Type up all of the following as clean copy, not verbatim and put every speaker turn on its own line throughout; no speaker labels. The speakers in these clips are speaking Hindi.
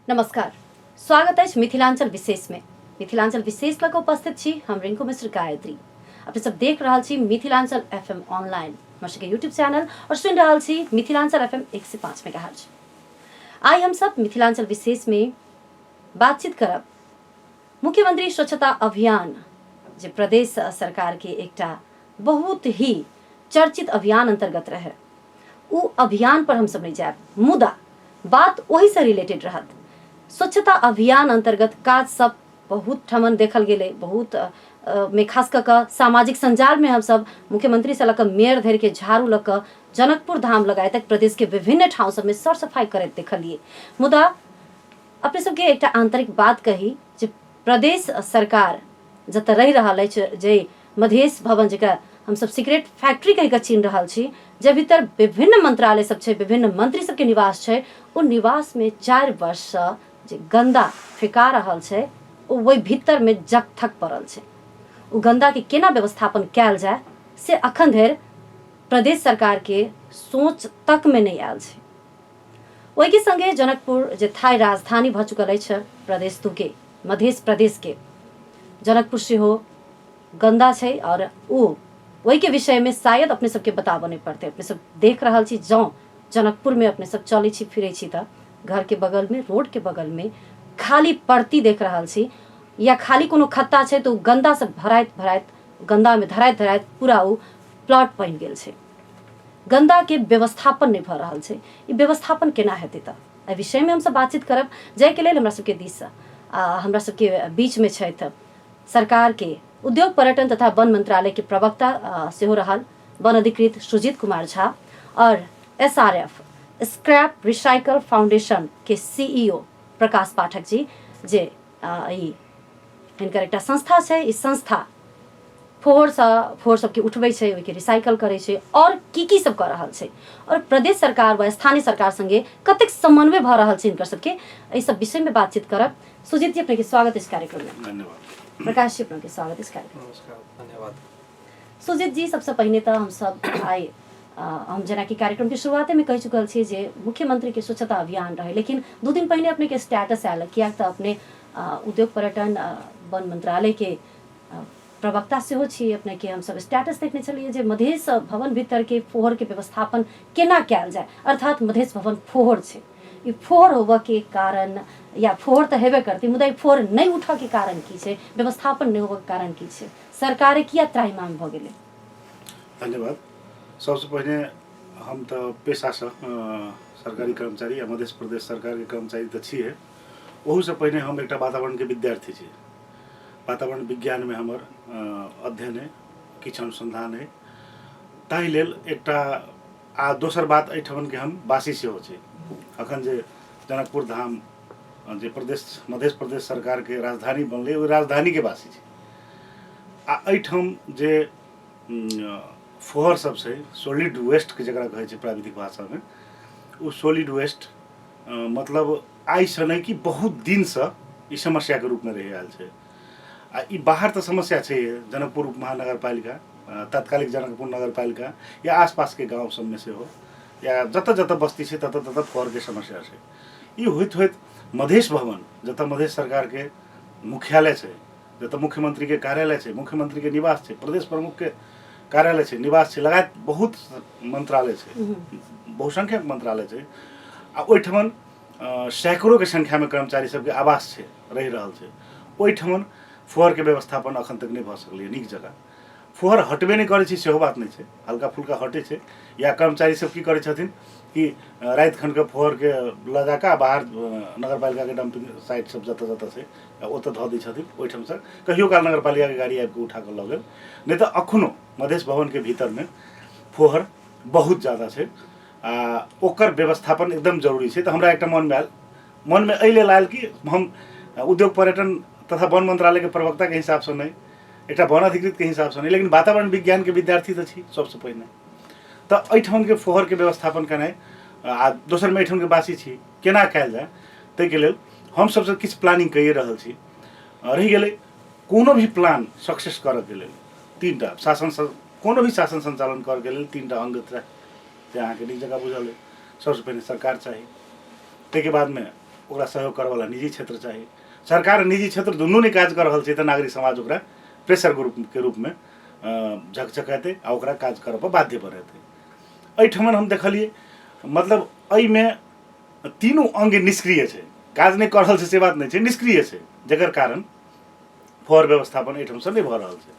नमस्कार, स्वागत है मिथिलांचल विशेष में। मिथिलांचल विशेष लग उपस्थित छी हम रिंकू मिश्र गायत्री। अपने सब देख रहा छी मिथिलांचल FM ऑनलाइन हमर के यूट्यूब चैनल और सुन रहा छी मिथिलांचल FM 105 मेगाहर्ट्ज। आई हम सब मिथिलांचल विशेष में बातचीत करब मुख्यमंत्री स्वच्छता अभियान जे प्रदेश सरकार के एकटा बहुत ही चर्चित अभियान अंतर्गत रहे। उ अभियान पर हम सब नहीं जाए, मुदा बात वही से रिलेटेड रहत। स्वच्छता अभियान अंतर्गत काज सब बहुत ठमन देखल गेले, बहुत में खास कर सामाजिक संजाल में हम सब मुख्यमंत्री से लक मेयर धर के झाड़ू लक जनकपुर धाम लगाए तक प्रदेश के विभिन्न ठाव सब में सर सफाई करते देखलिए। मुदा अपने सबके एक आंतरिक बात कही जे प्रदेश सरकार जत रही रहा जे मधेश भवन जरा हम सब सीक्रेट फैक्ट्री कह के चीन रहा छी, जे भीतर विभिन्न मंत्रालय सब छे, विभिन्न मंत्री सबके निवास छे। उन निवास में 4 वर्ष से जे गंदा फेंका रहल छे वही भीतर में जक थक पड़ल छे। उ गंदा के केना व्यवस्थापन कैल जाए से अखन धरि प्रदेश सरकार के सोच तक में नहीं आयल छे। वही के संगे जनकपुर जे थाई राजधानी भ चुकल है प्रदेश के मध्य प्रदेश के जनकपुर से हो गंदा छे और उ वही के विषय में शायद अपने सबके बताबो नहीं पड़ते। अपने सब देख रहा छी जौ जनकपुर में अपने सब चले छी फिरे छी त घर के बगल में रोड के बगल में खाली पड़ती देख रहा छी या खाली कोनो खत्ता छे तो गंदा से भराइत गंदा में धराइत पूरा उ प्लॉट बन गेल छे। गंदा के व्यवस्थापन नहीं भ रहल छे। ई व्यवस्थापन केना हेतै त एहि विषय में हम सब बातचीत करब। जय के लेल हमरा सबके दिस हमरा सबके बीच में छथि सरकार के उद्योग पर्यटन तथा वन मंत्रालय के प्रवक्ता सेहो रहल वन अधिकृत सुजीत कुमार झा और SRF स्क्रैप रिसाइकल फाउंडेशन के CEO प्रकाश पाठक जी जे हिनकर एक संस्था है। इस संस्था फोहर सबके उठबै छै, ओहिके रिसाइकल करै छै और की सब कर रहल छै और प्रदेश सरकार व स्थानीय सरकार संगे कतेक समन्वय भ रहल छै हिनकर सबके, एहि सब विषय में बातचीत करब। सुजीत जी अपने के स्वागत इस कार्यक्रम में।
धन्यवाद।
प्रकाश जी अपने के स्वागत इस कार्यक्रम में।
नमस्कार, धन्यवाद।
सुजीत जी सबसे पहले तो हम सब आए हम जना की कार्यक्रम के शुरुआते में कह चुकल छी जे मुख्यमंत्री के स्वच्छता अभियान रहे, लेकिन 2 दिन पहले अपने के स्टेटस आयल किया तो अपने उद्योग पर्यटन वन मंत्रालय के प्रवक्ता से हो छी। अपने के हम सब स्टेटस देखने चलिए जे मधेश भवन भीतर के फोहर के व्यवस्थापन केना कैल जाए, अर्थात मधेश भवन फोहर छे। ई फोहर होबे के कारण या फोहर तो हेबे करती, मुदा ई फोहर नहीं उठा के कारण की छे, व्यवस्थापन नहीं होबे के कारण की छे, सरकार किया त्राहिमाम भ गेले?
धन्यवाद। सबसे पहले हम तो पेशा से सरकारी कर्मचारी या मध्य प्रदेश सरकार के कर्मचारी तो छी है। ओहू से पहले हम एक वातावरण के विद्यार्थी छी। वातावरण विज्ञान में हमर अध्ययन है, किछु अनुसंधान है। ताहि लेल एकटा आ दोसर बात एठमन के हम वासी से हो छी। अखन जे जनकपुर धाम जे प्रदेश मध्य प्रदेश सरकार के राजधानी बनले ओ राजधानी के वासी छी। आ एठम जे फोहर सब से सॉलिड वेस्ट के जगह कहे प्राविधिक भाषा में, वो सॉलिड वेस्ट मतलब आई से नहीं कि बहुत दिन से ई समस्या के रूप में रह आयल छे। आ ई बाहर तो समस्या छे, जनकपुर महानगर पालिका तत्कालिक जनकपुर नगर पालिका या आसपास के गांव सब में से हो या जत जत बस्ती से तत तत फोहर के समस्या छे। ई होइत मधेश भवन जत मधेश सरकार के मुख्यालय छे, जत मुख्यमंत्री के कार्यालय छे, मुख्यमंत्री के निवास छे, प्रदेश प्रमुख के कार्यालय छे, निवास छे, लगायत बहुत मंत्रालय छे, बहुसंख्यक मंत्रालय छे। आ ओइठमन सैकड़ों के संख्या में कर्मचारी सबके आवास छे, रह रहल छे। ओइठमन फोहर के व्यवस्थापन अखन तक नहीं भ सकलै नीक जगह। फोहर हटबे नहीं करे छै सेहो बात नहीं छे, हल्का फुल्का हटे छे या कर्मचारी सब की करे छथिन कि रात खन के फोहर के ल जाका बाहर नगरपालिका के डंपिंग साइट सब जत से ओत ध दै छथिन। ओइठम से कहियो काल नगरपालिका के गाड़ी आबि के उठा के ल गेल। नहीं तो अखनो मधेश भवन के भीतर में फोहर बहुत ज्यादा छे। ओकर व्यवस्थापन एकदम जरूरी छे। तो हमरा एक मन में अइले लायल कि हम उद्योग पर्यटन तथा वन मंत्रालय के प्रवक्ता के हिसाब से नहीं, एक वन अधिकृत के हिसाब से नहीं, लेकिन वातावरण विज्ञान के विद्यार्थी तो छी सबसे पहले। तो एठन के फोहर के व्यवस्थापन केनाइ आ दोसर में एठन के वासी छी केना कैल जाए ताहि के लेल हम सबसे किछ प्लानिंग कइए रहल छी। रहि गेलै कोनो भी प्लान सक्सेस करऽ के लेल 3टा शासन कोनो भी शासन संचालन करऽ के लेल 3टा अंग जे अहाँ के नीक जगह बुझल है। सबसे पहले सरकार चाहिए, ताहि के बाद में ओकरा सहयोग करवाला निजी क्षेत्र चाहिए। सरकार निजी क्षेत्र दुनू नहीं काज कर रहल छै त नागरिक समाज ओकरा प्रेशर ग्रुप के रूप में झकझकाते आ ओकरा काज करब बाध्य बनेते। एहिठमन हम देखलिए मतलब एहिमे तीनों अंग निष्क्रिय छै, काज नहीं कर रहल छै से बात नहीं छै, निष्क्रिय छै, जेकर कारण फोहर व्यवस्थापन एहिठाम से नहीं भ रहल छै।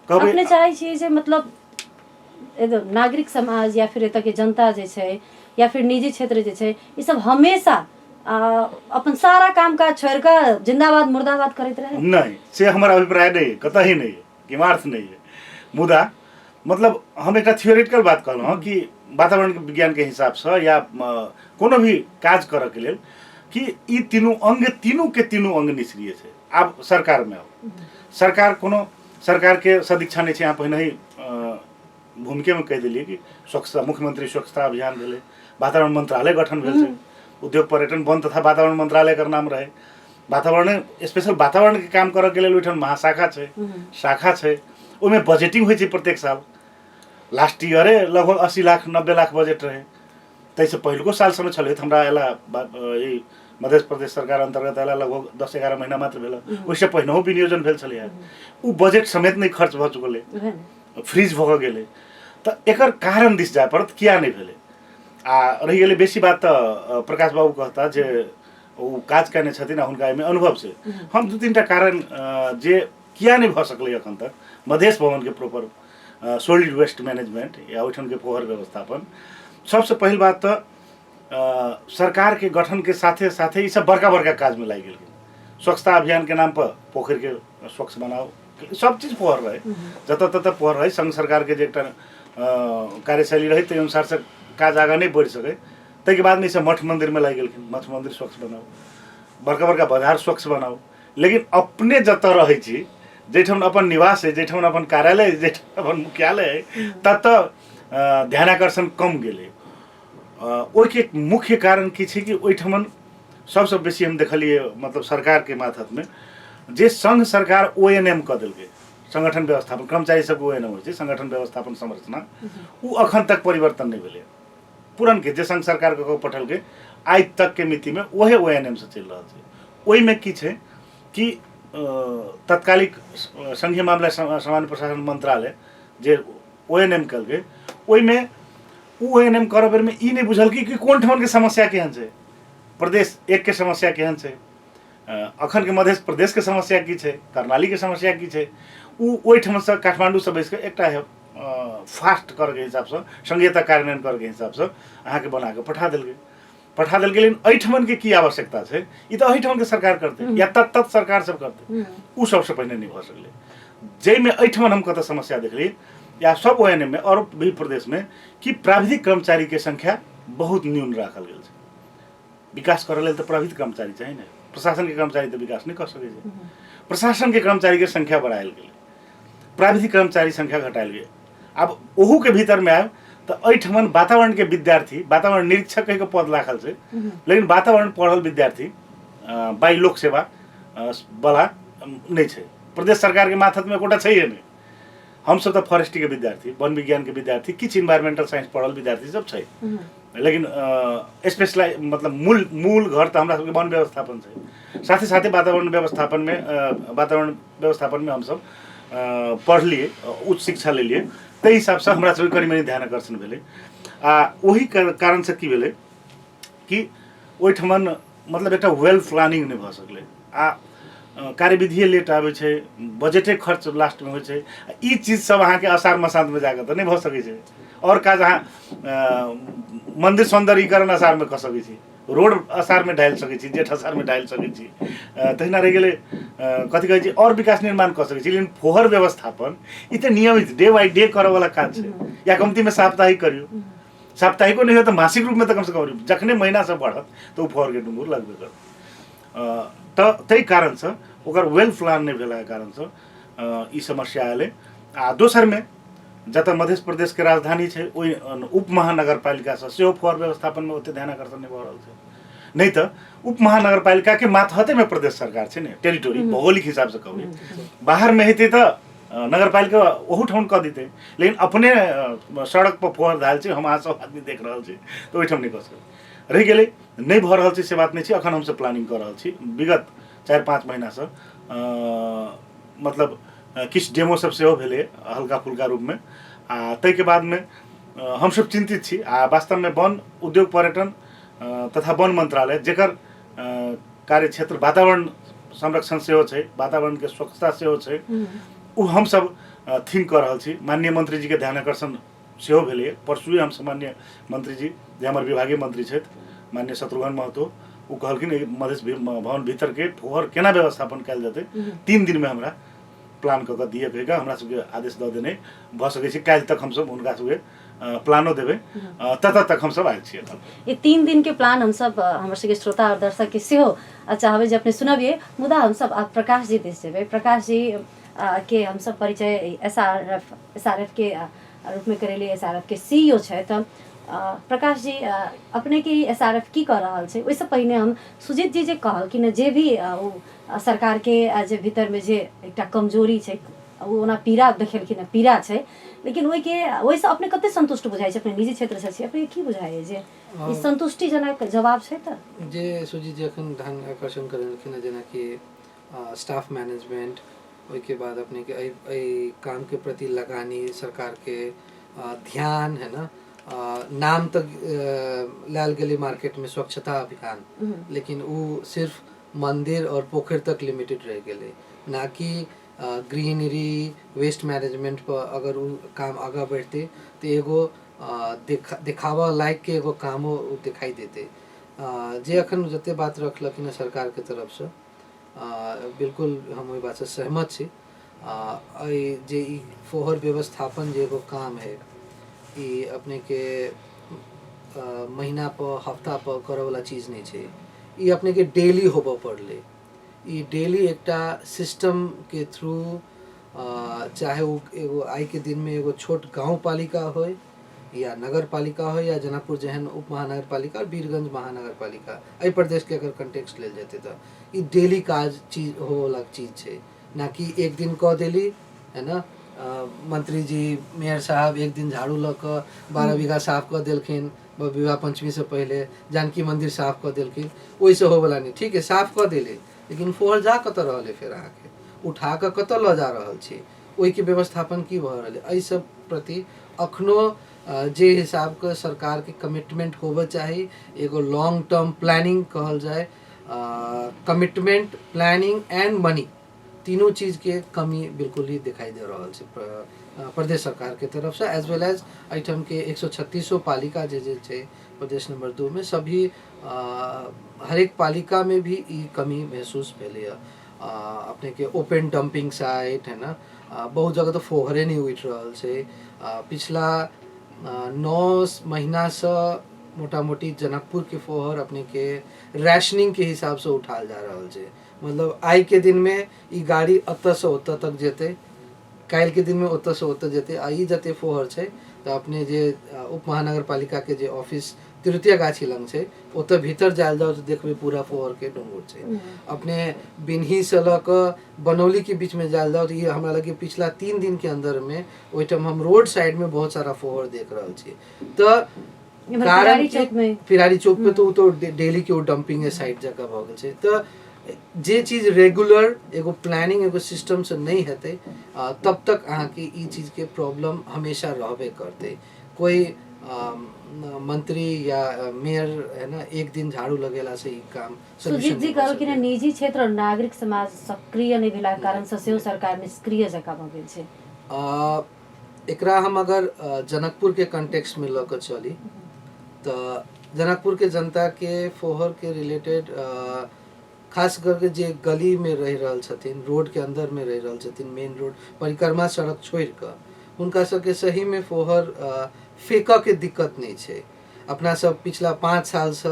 अपने चाहे छियै जे मतलब नागरिक समाज या फिर एतऽ के जनता जे छै या फिर निजी क्षेत्र जे छै ई सब हमेशा अपन सारा काम काज छोड़ कर जिंदाबाद मुर्दाबाद करते रहे?
नहीं, से हमारा अभिप्राय नहीं है, कतई नहीं है, किमार्थ नहीं है। मुदा मतलब हम एक थियोरिटिकल बात कहलहुँ कि वातावरण विज्ञान के हिसाब से या कोनो भी काज करे के लेल कि ई तीनों के तीनों अंग निष्क्रिय छै। आब सरकार में सरकार कोनो सरकार के सदीक्षा नहीं छै। यहाँ पहिने ही भूमिके में कह दिलिए कि स्वच्छता मुख्यमंत्री स्वच्छता अभियान भेलै, वातावरण मंत्रालय गठन भेल छै, उद्योग पर्यटन वन तथा वातावरण मंत्रालय कर नाम रहे, वातावरण स्पेशल वातावरण के काम करे के लेल ओहिठाम महाशाखा छै, शाखा छै, ओहिमे बजेटिंग होइ छै प्रत्येक साल। लास्ट ईयरे लगभग 80 लाख 90 लाख बजेट रहे, तैसे पहिलको साल समय छलै त हमरा एला यही मध्य प्रदेश सरकार अंतर्गत एला लगभग 10-11 महीना मात्र भेल, ओहिसे पहिनेहो विनियोजन भेल छलै। उ बजेट समेत नहीं खर्च भ चुकलै, फ्रीज भ गेलै। त एकर कारण दिस जाय पड़त किया नहीं भेलै। आ रही गेलै बेसी बात त प्रकाश बाबू कहता जे ओ काज करने छथिन हुनका एहिमे अनुभव छै। हम 2-3टा कारण जे किया नहीं भ सकलै अखन तक मधेश भवन के प्रॉपर सॉलिड वेस्ट मैनेजमेंट या ओहिठाम के फोहर व्यवस्थापन। सबसे पहल बात तो सरकार के गठन के साथे साथे ये सब बड़का बड़का काज में लग गए। स्वच्छता अभियान के नाम पर पोखर के स्वच्छ बनाओ, सब चीज फोहर रहे, जत तत फोहर रहे। संघ सरकार के जो कार्यशैली रही ते अनुसार से काज आगा नहीं बढ़ सके। तै बाद में मठ मंदिर में लग गए, मठ मंदिर स्वच्छ बनाओ, बड़का बड़का बाजार स्वच्छ बनाओ। लेकिन अपने जत रहे छी, जैठन अपन निवास है, जैठन अपन कार्यालय, जैठन अपन मुख्यालय है, तत ध्यानाकर्षण कम गेले। ओके मुख्य कारण की छै कि ओहिठमन सबसे बेसी हम देखलिए मतलब सरकार के माथत में जे संघ सरकार ओएनएम क देलकै, संगठन व्यवस्थापन कर्मचारी सबके ओएनएम होइ छै, संगठन व्यवस्थापन संरचना, उ अखन तक परिवर्तन नहीं भेलै। पुरन के जे संघ सरकार के पठल के आज तक के मिति में वही ओएनएम से चल रहा है। ओहि में की छै कि तत्कालिक संघीय मामला सामान्य प्रशासन मंत्रालय जे ओएनएम कल गए, ओहि में ओएनएम कर बेर में ई नहीं बुझल कि कोन ठमन के समस्या केहन छै, प्रदेश एक के समस्या केहन छै, अखन के मध्य प्रदेश के समस्या की छै, कर्णाली के समस्या की छै। ओहि ठमन से काठमांडू से बैस के एकटा फास्ट कर के हिसाब से संघीयता कार्यान्वयन कर के हिसाब से अहाँ के बना के पठा देल गए। लेकिन एहिठमन के की आवश्यकता छै, ई तो एहिठमन के सरकार करते या तत्त सरकार सब करते, उ सबसे पहले नहीं भ सकले। जै में एहिठमन हम कत समस्या देखली या सब ओएनएम में और भी प्रदेश में कि प्राविधिक कर्मचारी के संख्या बहुत न्यून राखल गेल छै। विकास करे लेल तो प्राविधिक कर्मचारी चाहिए ना, प्रशासन के कर्मचारी तो विकास नहीं कर सके छै। प्रशासन के कर्मचारी के संख्या बढ़ायल गेल, प्राविधिक कर्मचारी संख्या घटायल गेल। अब ओहू के भीतर में आए तो एहिठमन वातावरण के विद्यार्थी, वातावरण निरीक्षक के पद राखल छै, लेकिन वातावरण पढ़ल विद्यार्थी बाई लोक सेवा वाला नहीं छै। प्रदेश सरकार के माथत में कोटा छै नहीं। हम सब तो फॉरेस्ट्री के विद्यार्थी, वन विज्ञान के विद्यार्थी, किछ इन्वायरमेंटल साइंस पढ़ल विद्यार्थी सब छै, लेकिन स्पेशलाइज मतलब मूल घर तो हमरा सबके वन व्यवस्थापन छै। साथ ही साथ वातावरण व्यवस्थापन में हम सब पढ़ लिए, उच्च शिक्षा ले लिए, ताहि हिसाब से हमरा सबके करीब ध्यान आकर्षण भेलै। वही कारण से की भेलै कि ओहिठमन मतलब एक वेल प्लानिंग नहीं भ सकलै। कार्यविधि लेट आवे छै, बजटे खर्च लास्ट में हो छै। ई चीज सब अहाँ के असार मसांत में जाकर तो नहीं भ सकै छै। और काज अहाँ मंदिर सौंदर्यीकरण असार में कर सकै छी, रोड असार में ढाल सकै छी, जेठ असार में ढाल सकै छी, तहिना रहि गेलै कथी कहै छी और विकास निर्माण कर सकै छी। लेकिन फोहर व्यवस्थापन ई तो नियमित डे बाई डे करे वाला काज छै, या कमती में साप्ताहिक करियो, साप्ताहिको नहीं हो तो मासिक रूप में तो कम से कम जखने महीना से बढ़त तो फोहर के डुंगुर लगबे करत। तै कारण से ओकर वेल प्लान नहीं भेला के कारण से ई समस्या आएले। आ दोसर में जत मध्य प्रदेश के राजधानी है ओहि उप महानगरपालिका से सेहो फोहर व्यवस्थापन में ओते ध्यान आकर्षण नहीं भ रहल छै। नहीं तो उप महानगरपालिका के मातहते में प्रदेश सरकार है, टेरिटोरी भौगोलिक हिसाब से कहूँ बाहर में हेतै तो नगरपालिका ओहू ठाउन कह देते, लेकिन अपने सड़क पर फोहर धाल छै, हम अहाँ सब आदमी देख रहा है तो ओहिठाम नहीं कर सकते। रहि गेलै नहीं भऽ रहल छै से बात नहीं छै। अखन हमसब प्लानिंग कर रहल छी विगत 4-5 महीना से मतलब किछु डेमो सब सेहो भेलै हल्का फुल्का रूप में आ तै के बाद में हमसब चिंतित छी आ वास्तव में वन उद्योग पर्यटन तथा वन मंत्रालय जेकर कार्य क्षेत्र वातावरण संरक्षण सेहो छै, वातावरण के स्वच्छता सेहो छै, उ हम सब थिंक कर रहल छी। माननीय मंत्री जी के ध्यान आकर्षण सेहो भेलै परसुए हम माननीय मंत्री जी जे हमर विभागीय मंत्री छथि माननीय शत्रुघ्न महतो उ कहलखिन मधेश भवन भीतर के फोहर केना व्यवस्थापन कयल जेतै 3 दिन में हमरा प्लान कऽ के दिए कहिके हमरा सबके आदेश दऽ देने भऽ सकै छै। काल्हि तक हमसब हुनका सबके प्लानो देबै तत तक हमसब आयल छियै।
ये 3 दिन के प्लान हम सब हमर सबके श्रोता और दर्शक के सेहो चाहबै जे अपने सुनबिए। मुदा हम सब आप प्रकाश जी दिस जेबै। प्रकाश जी के हम सब परिचय एसआरएफ के रूप में करेली। एसआरएफ के सीईओ छै। त प्रकाश जी अपने के एसआरएफ की कर रहल छै ओइसे पहिने हम सुजीत जी जे कहलखिन जे भी सरकार के जे भीतर में जे एकटा कमजोरी छै वो ओना पीड़ा देखेलखिन पीड़ा छै लेकिन ओइसे अपने कते संतुष्ट बुझाइ छै? अपने निजी क्षेत्र से छी, अपने की बुझाइ जे ई संतुष्टिजनक जवाब छै? त
जे सुजीत जी एखन ध्यान आकर्षण करलखिन जेना कि स्टाफ मैनेजमेंट ओइके बाद अपने के एहि काम के प्रति लगानी सरकार के ध्यान है ना नाम तक लाल गेली मार्केट में स्वच्छता अभियान, लेकिन वो सिर्फ मंदिर और पोखर तक लिमिटेड रह गेले, ना कि ग्रीनरी वेस्ट मैनेजमेंट पर अगर वो काम आगा बढ़ते तो एगो दिखावा लायक के एगो कामो दिखाई देते। जे अखन जते बात रखलखिन सरकार के तरफ से बिल्कुल हम ओहि बात से सहमत छी। जे ई फोहर व्यवस्थापन जे एगो काम है ई अपने के महीना पर हफ्ता पर करे वाला चीज नहीं छै। ई अपने के डेली होबे पड़ले। ई डेली एकटा सिस्टम के थ्रू चाहे वो एगो आई के दिन में एगो छोट गांव पालिका हो या नगर पालिका हो या जनकपुर जहन उप महानगर पालिका और बीरगंज महानगर पालिका एहि प्रदेश के अगर कंटेक्स्ट लेल जेते तो ई डेली काज चीज हो वाला चीज छै, ना कि एक दिन कह देली है ना मंत्री जी मेयर साहब एक दिन झाड़ू ल के 12 बीघा साफ कर देलखिन विवाह पंचमी से पहले जानकी मंदिर साफ कर देलखिन ओइसे हो वाला नहीं। ठीक है साफ कर देले लेकिन फोहर जा कत रहले फिर आके उठा के कत ल जा रहल छी ओइ के व्यवस्थापन की भ रहले एहि सब प्रति अखनो जे हिसाब के सरकार के कमिटमेंट होबे चाहिए एगो लॉन्ग टर्म प्लानिंग कहल जाए कमिटमेंट प्लानिंग एंड मनी तीनों चीज के कमी बिल्कुल ही दिखाई दे रहा है प्रदेश सरकार के तरफ से एज वेल एज आइटम के 136 पालिका जे प्रदेश नंबर 2 में सभी हर एक पालिका में भी ई कमी महसूस भेले। अपने के ओपन डंपिंग साइट है ना बहुत जगह तो फोहरे नहीं उठ रहा है। पिछला 9 महीना से मोटा मोटी जनकपुर के फोहर अपने के रैशनिंग के हिसाब से उठाल जा रहा है। मतलब आई के दिन में ई गाड़ी अत से ओत तक जेते काल के दिन में ओत से ओत जेते आई जते फोहर छै तो अपने जे उप महानगर पालिका के जे ऑफिस तृतीय गाछी लंग छै ओत भीतर जाल जाओ तो देखबे पूरा फोहर के डोंगुर छै। अपने बिन्ही से ल के बनौली के बीच में जाल जाओ तो ये हमरा लगे पिछला 3 दिन के अंदर में ओइटम हम रोड साइड में बहुत सारा फोहर देख रहल छी। तो फिरारी चौक पे तो डेली के डंपिंग है साइड जगह भ गेल छै। तो जे चीज रेगुलर एगो प्लानिंग एगो सिस्टम से नहीं हेते तब तक अहाँ के ई चीज के प्रॉब्लम हमेशा रहबे करते। कोई मंत्री या मेयर है ना एक दिन झाड़ू लगेला से ई काम
सुजीत जी कहल कि निजी क्षेत्र और नागरिक समाज सक्रिय नहीं भेला कारण से सेहो सरकार निष्क्रिय जका भ गेल छै।
एकरा हम अगर जनकपुर के कंटेक्स्ट में ल के चली तो जनकपुर के जनता के फोहर के रिलेटेड खास करके जे गली में रह रहल छथिन रोड के अंदर में रह रहल छथिन मेन रोड परिक्रमा सड़क छोड़ के हुनका सबके सही में फोहर फेंक के दिक्कत नहीं छै। अपना सब पिछला 5 साल से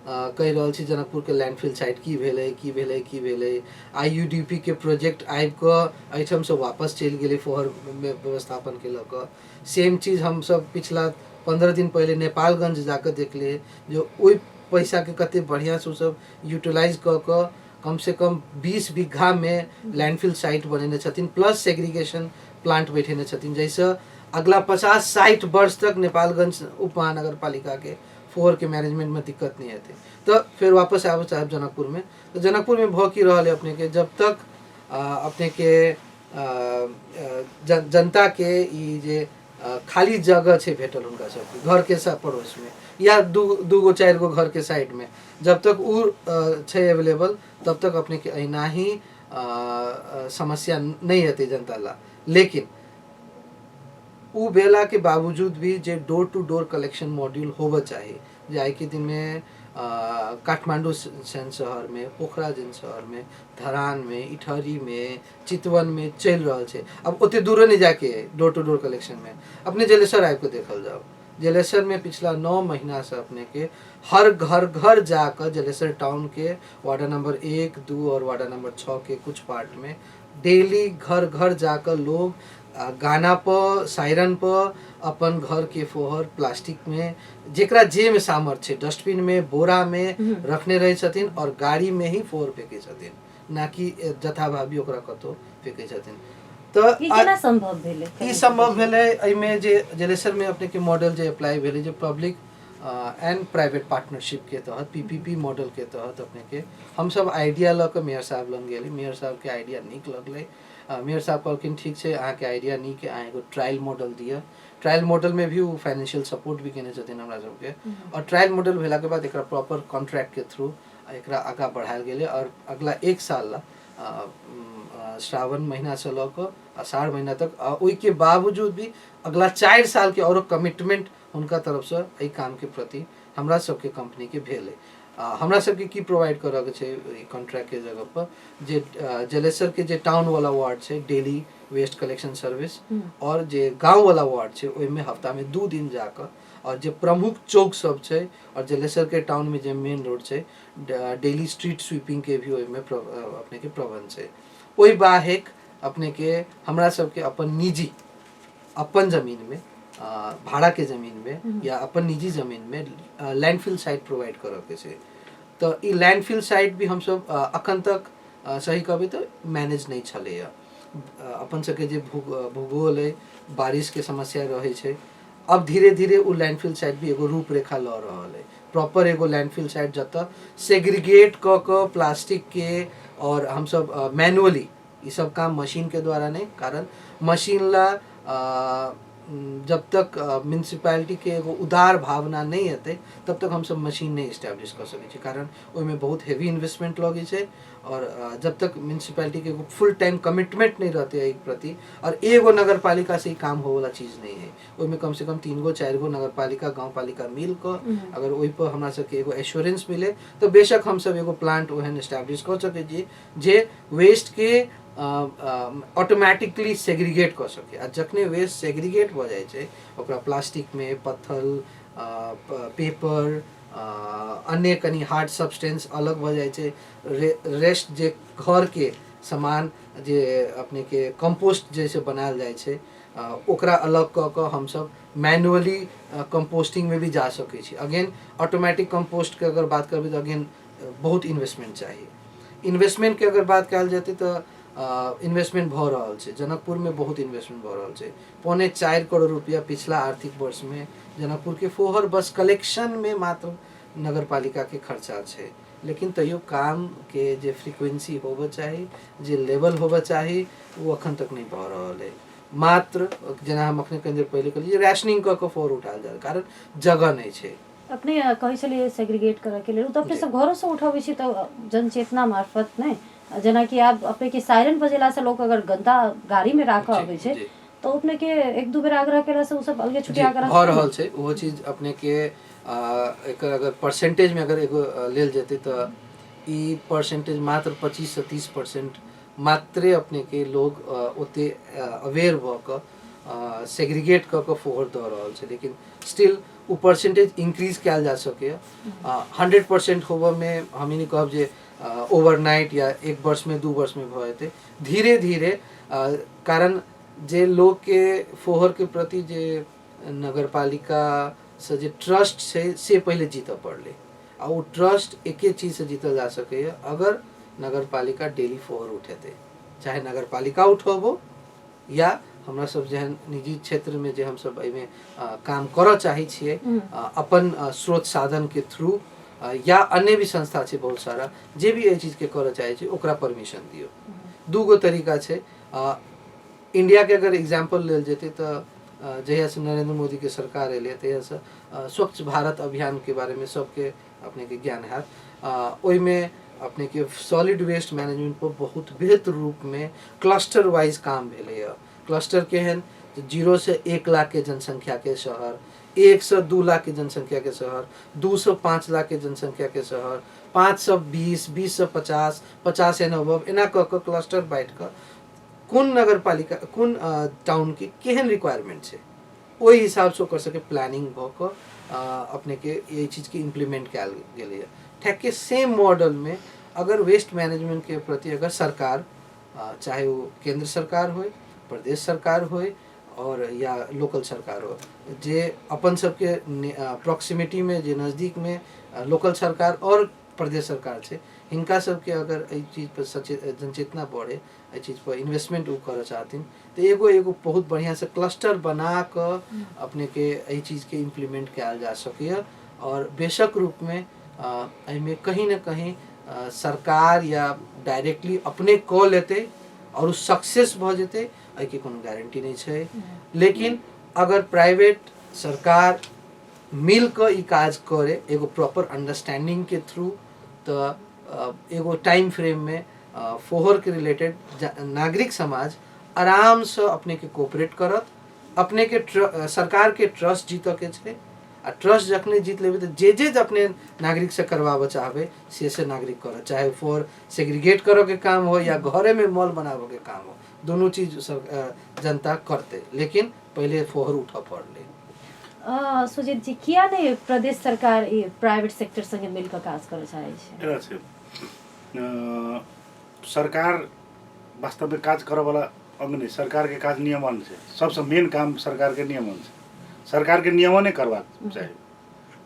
कह रहल छी जनकपुर के लैंडफिल साइट की भेलै आईयूडीपी के प्रोजेक्ट आबि के एहिठाम से वापस चलि गेलै फोहर व्यवस्थापन के लऽ कऽ। सेम चीज हम सब पिछला 15 दिन पहले नेपालगंज जाकर देखले जो ओइ पैसा के कते बढ़िया से सब यूटिलाइज क कम से कम 20 बीघा में लैंडफिल साइट बनेने छथिन प्लस सेग्रीगेशन प्लांट बैठेने छथिन जैसे अगला 50-60 वर्ष तक नेपालगंज उप महानगर पालिका के फोहर के मैनेजमेंट में दिक्कत नहीं आते। तो फिर वापस आब साहब जनकपुर में, तो जनकपुर में भ की रहा है अपने के, जब तक अपने के जनता के ई जे खाली जगह छे भेटल उनका सब घर के सब पड़ोस में या दू 4 गो घर के साइड में, जब तक उ छे अवेलेबल तब तक अपने के अहिना ही समस्या नहीं होती जनता ला। लेकिन उ बेला के बावजूद भी जे door to door collection module होबा चाहिए, जे आई के दिन में काठमांडू सन शहर में, पोखरा जन शहर में, धरान में, इटहरी में, चितवन में चल रहा है। अब उतने दूर नहीं जाके डोर टू डोर कलेक्शन में अपने जलेसर आए को देखल जाओ। जलेसर में पिछला 9 महीना से अपने के हर घर जाकर जलेसर टाउन के वार्डा नंबर 1, 2 और वार्डा नंबर 6 के कुछ पार्ट में डेली घर जाकर लोग गाना पर, सायरन पर अपन घर के फोहर प्लास्टिक में जेकरा जे में सामर्थ्य डस्टबिन में, बोरा में रखने रहे छथिन और गाड़ी में ही फोहर फेंके छथिन, ना कि जथाभावी ओकरा कतो फेंके छथिन। तो
ई केना संभव भेले?
ई संभव भेले एमे जे जलेसर में अपने के मॉडल जे अप्लाई भेले, जे पब्लिक एंड प्राइवेट पार्टनरशिप के तहत पीपीपी मॉडल के तहत अपने के हम सब आइडिया ल के मेयर साहब लग गेली। मेयर साहब के आइडिया निक लगले। मेयर साहब कहलखिन ठीक है अहाँ के आइडिया निक है, अहाँ एगो ट्रायल मॉडल दिया। ट्रायल मॉडल में भी वो फाइनेंशियल सपोर्ट भी केने छथिन हमरा सबके, और ट्रायल मॉडल भेला के बाद एकरा प्रॉपर कॉन्ट्रैक्ट के थ्रू एकरा आगा बढ़ायल गेले। और अगला 1 साल ला श्रावण महीना से लक आषाढ़ महीना तक, ओई के बावजूद भी अगला 4 साल के और कमिटमेंट उनका तरफ से एहि काम के प्रति हमरा सबके कंपनी के भेले। हमरा सबके की प्रोवाइड करऽ के छै कॉन्ट्रैक्ट के जगह पर, जे जलेसर के जे टाउन वाला वार्ड छै डेली वेस्ट कलेक्शन सर्विस, और जे गांव वाला वार्ड छै ओइ में हफ्ता में 2 दिन जाकर, और जे प्रमुख चौक सब छै और जलेसर के टाउन में जे मेन रोड छै डेली स्ट्रीट स्वीपिंग के भी ओइ में अपने के प्रबंध छै। ओइ बाहेक अपने के हमरा सबके अपन निजी अपन जमीन में, भाड़ा के जमीन में या अपन निजी जमीन में लैंडफिल साइट प्रोवाइड करऽ के छै। तो ई लैंडफिल साइट भी हम सब अखन तक सही कहबे तो मैनेज नहीं छले। अपन सबके जे भूगोल है, बारिश के समस्या रहे छै, अब धीरे धीरे वो लैंडफिल साइट भी एगो रूपरेखा ल रहल है। प्रॉपर एगो लैंडफिल साइट जत सेग्रीगेट क प्लास्टिक के, और हम सब मैनुअली ये सब काम मशीन के द्वारा नहीं, कारण मशीन ला जब तक म्यूनसिपैलिटी के एगो उदार भावना नहीं आते तब तक हम सब मशीन नहीं इस्टेब्लिश कर सके, कारण ओइमे बहुत हेवी इन्वेस्टमेंट लगे छै। और जब तक म्यूनसिपैलिटी के फुल टाइम कमिटमेंट नहीं रहते एक प्रति, और एगो नगर पालिका से ही काम हो वाला चीज नहीं है। ओइमे कम से कम 3 गो 4 गो नगर पालिका गाँव पालिका मिल कर अगर ओइ पर हमरा सबके एगो एश्योरेंस मिले तो बेशक हम सब एगो प्लांट ओहन इस्टेब्लिश कर सके जी जे वेस्ट के ऑटोमेटिकली सेग्रीगेट कर सके। आ जखने वेस्ट सेग्रीगेट हो जाए छै ओकरा प्लास्टिक में, पत्थर, पेपर, अन्य कनी हार्ड सब्सटेंस अलग हो जाए छै। रेस्ट जे घर के सामान जे अपने के कंपोस्ट जैसे बनायल जाए छै ओकरा अलग क हम सब मैनुअली कंपोस्टिंग में भी जा सके छी। अगेन ऑटोमेटिक कंपोस्ट के अगर बात करबे तो अगेन बहुत इन्वेस्टमेंट चाहिए। इन्वेस्टमेंट के अगर बात कयल जेतै तो इन्वेस्टमेंट भ रहल छै, जनकपुर में बहुत इन्वेस्टमेंट भ रहल छै। 4.25 करोड़ रुपया पिछला आर्थिक वर्ष में जनकपुर के फोहर बस कलेक्शन में मात्र नगर पालिका के खर्चा छै। लेकिन तैयो काम के जे फ्रीक्वेंसी होबे चाहिए, जे लेवल होबे चाहिए, वो अखन तक नहीं भ रहल है। मात्र जेना हम अखने कनि देर पहले कहलिए रैशनिंग क फोहर उठायल जाय, कारण जगह नहीं छै।
अपने कहै छलिए सेग्रीगेट करऽ के लेल, तो अपने सब घरों से उठाबै छी तो जनचेतना मार्फत नहीं, जेना कि आप अपने के सायरन बजेला से लोग अगर गंदा गाड़ी में राख आबै छै तो अपने के 1-2 बेर आग्रह केला से उ सब अलगे छुटिया कर
भ रहल छै। वो चीज अपने के एकर अगर परसेंटेज में अगर एगो लेल जेतै तो ई परसेंटेज मात्र 25 से 30% मात्रे अपने के लोग ओते अवेयर भ क सेग्रीगेट क फोहर द रहल छै। लेकिन स्टिल उ परसेंटेज इंक्रीज कयल जा सके। 100% होबे में हम नहीं कहब जे ओवरनाइट या 1 वर्ष में 2 वर्ष में भ जेतै, धीरे धीरे। कारण जे लोग के फोहर के प्रति जे नगर पालिका से जे ट्रस्ट छै से पहले जीत पड़ले, आ वो ट्रस्ट एके चीज से जीतल जा सके अगर नगर पालिका डेली फोहर उठेते, चाहे नगर पालिका उठबो या हमरा सब जेहन निजी क्षेत्र में जे हम सब एहिमे काम करऽ चाहै छियै अपन स्रोत साधन के थ्रू या अन्य भी संस्था छै बहुत सारा जे भी एहि चीज के करऽ चाहै छै ओकरा परमिशन दियौ। दूगो तरीका छै। इंडिया के अगर एग्जाम्पल लेल जेतै तऽ जहिया से नरेंद्र मोदी के सरकार एलै तहिया से स्वच्छ भारत अभियान के बारे में सबके अपने के ज्ञान है। ओहिमे अपने के सॉलिड वेस्ट मैनेजमेंट पर बहुत बेहतर रूप में क्लस्टर वाइज काम भेलै। क्लस्टर केहन 0 से 1 लाख के जनसंख्या के शहर, 1 से 2 लाख के जनसंख्या के शहर, 2 से 5 लाख के जनसंख्या के शहर, 5 से 20, 20 से 50, 50 एंड अबव एना क क्लस्टर बांटि क कोन नगरपालिका कोन टाउन के केहन रिक्वायरमेंट छै ओहि हिसाब से ओकर सबके प्लानिंग भ क अपने के ये चीज के इम्प्लीमेंट कयल गेलै। ठेक के सेम मॉडल में अगर वेस्ट मैनेजमेंट के प्रति अगर सरकार चाहे वो केंद्र सरकार हो, प्रदेश सरकार हो और या लोकल सरकार हो, जे अपन सबके प्रॉक्सिमिटी में जे नज़दीक में लोकल सरकार और प्रदेश सरकार छै हिनका सबके अगर एहि चीज पर जनचेतना बढ़े, एहि चीज पर इन्वेस्टमेंट वो करे चाहथिन तो एगो बहुत बढ़िया से क्लस्टर बना क अपने के एहि चीज के इम्प्लीमेंट कयल जा सके। और बेशक रूप में एहिमे कहीं न कहीं सरकार या डायरेक्टली अपने क लेते और सक्सेस भ जेते एहि के कोनो गारंटी नहीं छै। लेकिन अगर प्राइवेट सरकार मिल क ई काज करे एगो प्रॉपर अंडरस्टैंडिंग के थ्रू तो एगो टाइम फ्रेम में फोहर के रिलेटेड नागरिक समाज आराम से अपने के कोऑपरेट करत, अपने के सरकार के ट्रस्ट जीत के छै। आ ट्रस्ट जखने जीत लेबे तो जे अपने नागरिक से करवाबे चाहबे से नागरिक करत, चाहे फोर सेग्रीगेट करो के काम हो या घरे में मॉल बनाबे के काम हो, दोनों चीज जनता करते। लेकिन पहले फोहर उठा पड़ले।
सुजीत जी किया नहीं प्रदेश सरकार प्राइवेट सेक्टर संगे मिलकर काज करे चाहे छै?
सरकार वास्तव में काज करे वाला अंग नहीं, सरकार के काज नियमन छै। सबसे मेन काम सरकार के नियमन छै। सरकार के नियमने करबाक चाही,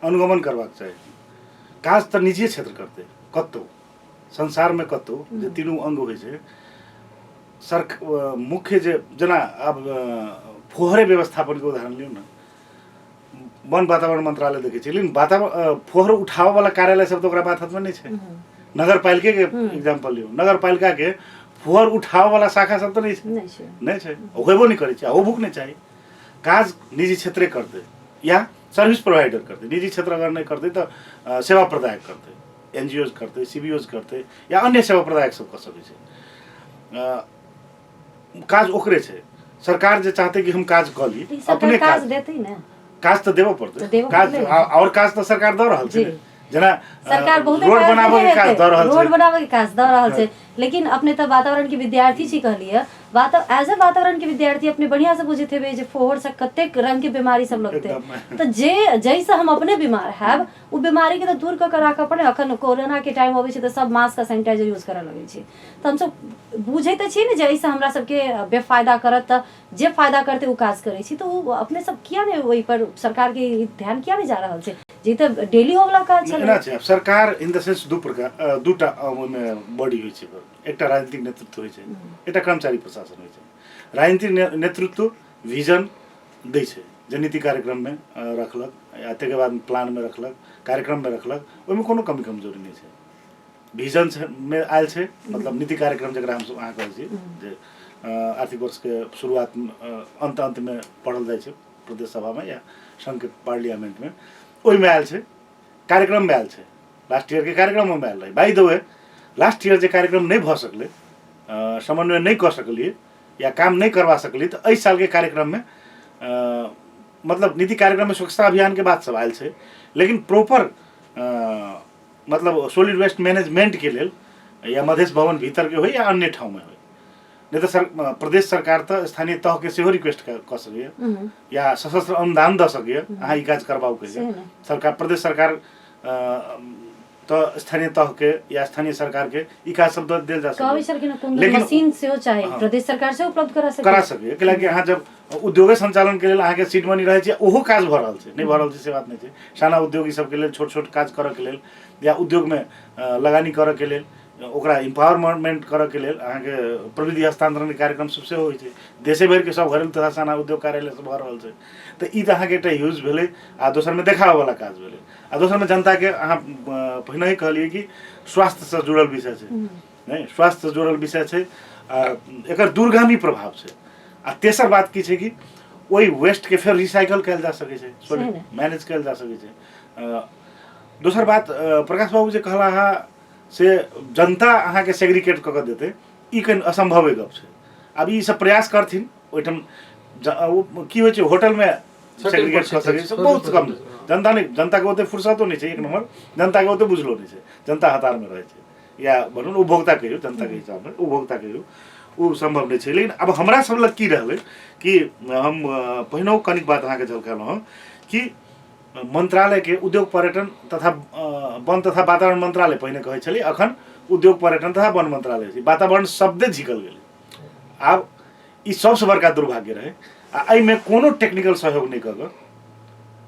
अनुगमन करबाक चाही। काज तो निजी क्षेत्र करते कतौ संसार में कतौ जे तीनों अंग होइ छै। मुख्य जे जना अब फोहरे व्यवस्थापन के उदाहरण लियो न, वन वातावरण मंत्रालय देखे छै लेकिन वातावरण फोहर उठावे वाला कार्यालय सब तो ओकरा बात हाथ में नहीं छै। नगर पालिका के एग्जांपल लियो, नगर पालिका के फोहर उठावे वाला शाखा सब तो नहीं छै, होबो नहीं करे छै, होबो नहीं चाहिए। काज निजी क्षेत्र करते या सर्विस प्रोवाइडर करते। निजी क्षेत्र अगर नहीं करते तो सेवा प्रदायक करते, एनजीओ करते, सीबीओ करते या अन्य सेवा प्रदायक सब कर सके छै। काज ओकरे छै। सरकार जे चाहते कि हम काज क ली अपने काज देते ना, काज तो देबो पड़ते। काज और काज तो सरकार द रहल छै। जना
सरकार बहुत
रोड बनाबे के काज द रहल छै,
रोड बनाबे के काज द रहल छै। लेकिन अपने तो वातावरण के विद्यार्थी छी कहलिए, एज ए वातावरण के विद्यार्थी अपने बढ़िया से बुझे थे जे फोहर से कतेक रंग के बीमारी सब लगते तो जे जैसे हम अपने बीमार हैब उ बीमारी के तो दूर क राखे पड़े। अखन कोरोना के टाइम होवे छै तो सब मास्क आ सैनिटाइजर यूज करे लगे छै तो हम सब बुझे त छी ने जैसे हमरा सबके बेफायदा करत त जे फायदा करते उ काज करे छी। तो अपने सब किया ने वही पर सरकार के ध्यान किया नहीं जा रहल छै जे त डेली होवला काज छै।
सरकार इन द सेंस दूटा बॉडी होइ छै। एकटा राजनीतिक नेतृत्व होइ छै, एकटा कर्मचारी प्रशासन होइ छै। राजनीतिक नेतृत्व विजन दै छै जे नीति कार्यक्रम में रखलक या तके बाद प्लान में रखलक, कार्यक्रम में रखलक, ओहिमे कोनो कमी कमजोरी नहीं छै। विजन में आयल छै मतलब नीति कार्यक्रम जकरा हम अहाँ कहै छी जे आर्थिक वर्ष के शुरुआत अंत में पढ़ल जाइ छै प्रदेश सभा में या संघ के पार्लियामेंट में, ओहिमे आयल छै, कार्यक्रम में आयल छै। लास्ट ईयर के कार्यक्रम में आयल रहे। By the way last year जो कार्यक्रम नहीं भ सकले, समन्वय नहीं कर सकलिए या काम नहीं करवा सकलिए तो इस साल के कार्यक्रम में मतलब नीति कार्यक्रम में स्वच्छता अभियान के बात सब आयल छै। लेकिन प्रॉपर मतलब सॉलिड वेस्ट मैनेजमेंट के लेल या मधेश भवन भीतर के हो या अन्य ठाउँ में हो, नहीं तो प्रदेश सरकार तो स्थानीय तह के सेहो रिक्वेस्ट कर सके या सशस्त्र अनुदान द सके अहाँ ई काज करबाऊ के सरकार प्रदेश सरकार तो स्थानीय तह के या स्थानीय सरकार के ई काज सब देल जा सके।
लेकिन मशीन से हो चाहे प्रदेश सरकार से उपलब्ध करा सके
कि अहाँ जब उद्योग संचालन के लेल अहाँ के सीड मनी रहे छै ओहो काज भ रहल छै, नहीं भ रहल छै से बात नहीं छै। साना उद्योगी सब के लेल छोट छोट काज करे के लेल या उद्योग में लगानी करे के लेल ओकरा इम्पावरमेंट करऽ के लेल अहाँके प्रविधि हस्तांतरण के कार्यक्रम सब सेहो होइ छै, देशे भरि के सब घरेलू तथा साना उद्योग कार्यालय सब भऽ रहल छै। तऽ ई तऽ अहाँके एकटा यूज भेलै, आ दोसरमे देखाबऽ वाला काज भेलै, आ दोसरमे जनताके अहाँ पहिने ही कहलियै कि स्वास्थ्यसँ जुड़ल विषय छै, नहीं स्वास्थ्यसँ जुड़ल विषय छै, एकर दूरगामी प्रभाव छै। आ तेसर बात की छै कि ओहि वेस्टके फेर रिसाइकल कयल जा सकै छै, मैनेज कयल जा सकै छै। दोसर बात प्रकाश बाबू जे कहला हा से जनता अहाँके सेग्रीगेट कऽ के देतै, ई कनि असम्भवे गप छै। आब ई सब प्रयास करथिन ओहिठाम की होइ छै होटलमे सेग्रीगेट कऽ सकै छै, बहुत कम जनता नहीं, जनताके ओते फुर्सतो नहीं छै, एक नंबर जनताके ओते बुझलो नहीं छै, जनता हतारमे रहै छै, या भनूँ ने उपभोक्ता कहियौ, जनताके हिसाबमे उपभोक्ता कहियौ, ओ संभव नहीं छै। लेकिन अब हमरा सब लग की रहलै कि हम पहिनहु कनिक बात अहाँके झलकेलहुँ हँ कि मंत्रालय के उद्योग पर्यटन तथा वन तथा वातावरण मंत्रालय पहिने कहै छलै, अखन उद्योग पर्यटन तथा वन मंत्रालय छै, वातावरण शब्दे झिकल गेलै। आब ई सबसे बड़का दुर्भाग्य रहे, आ एहिमे कोनो टेक्निकल सहयोग नहीं कऽ कऽ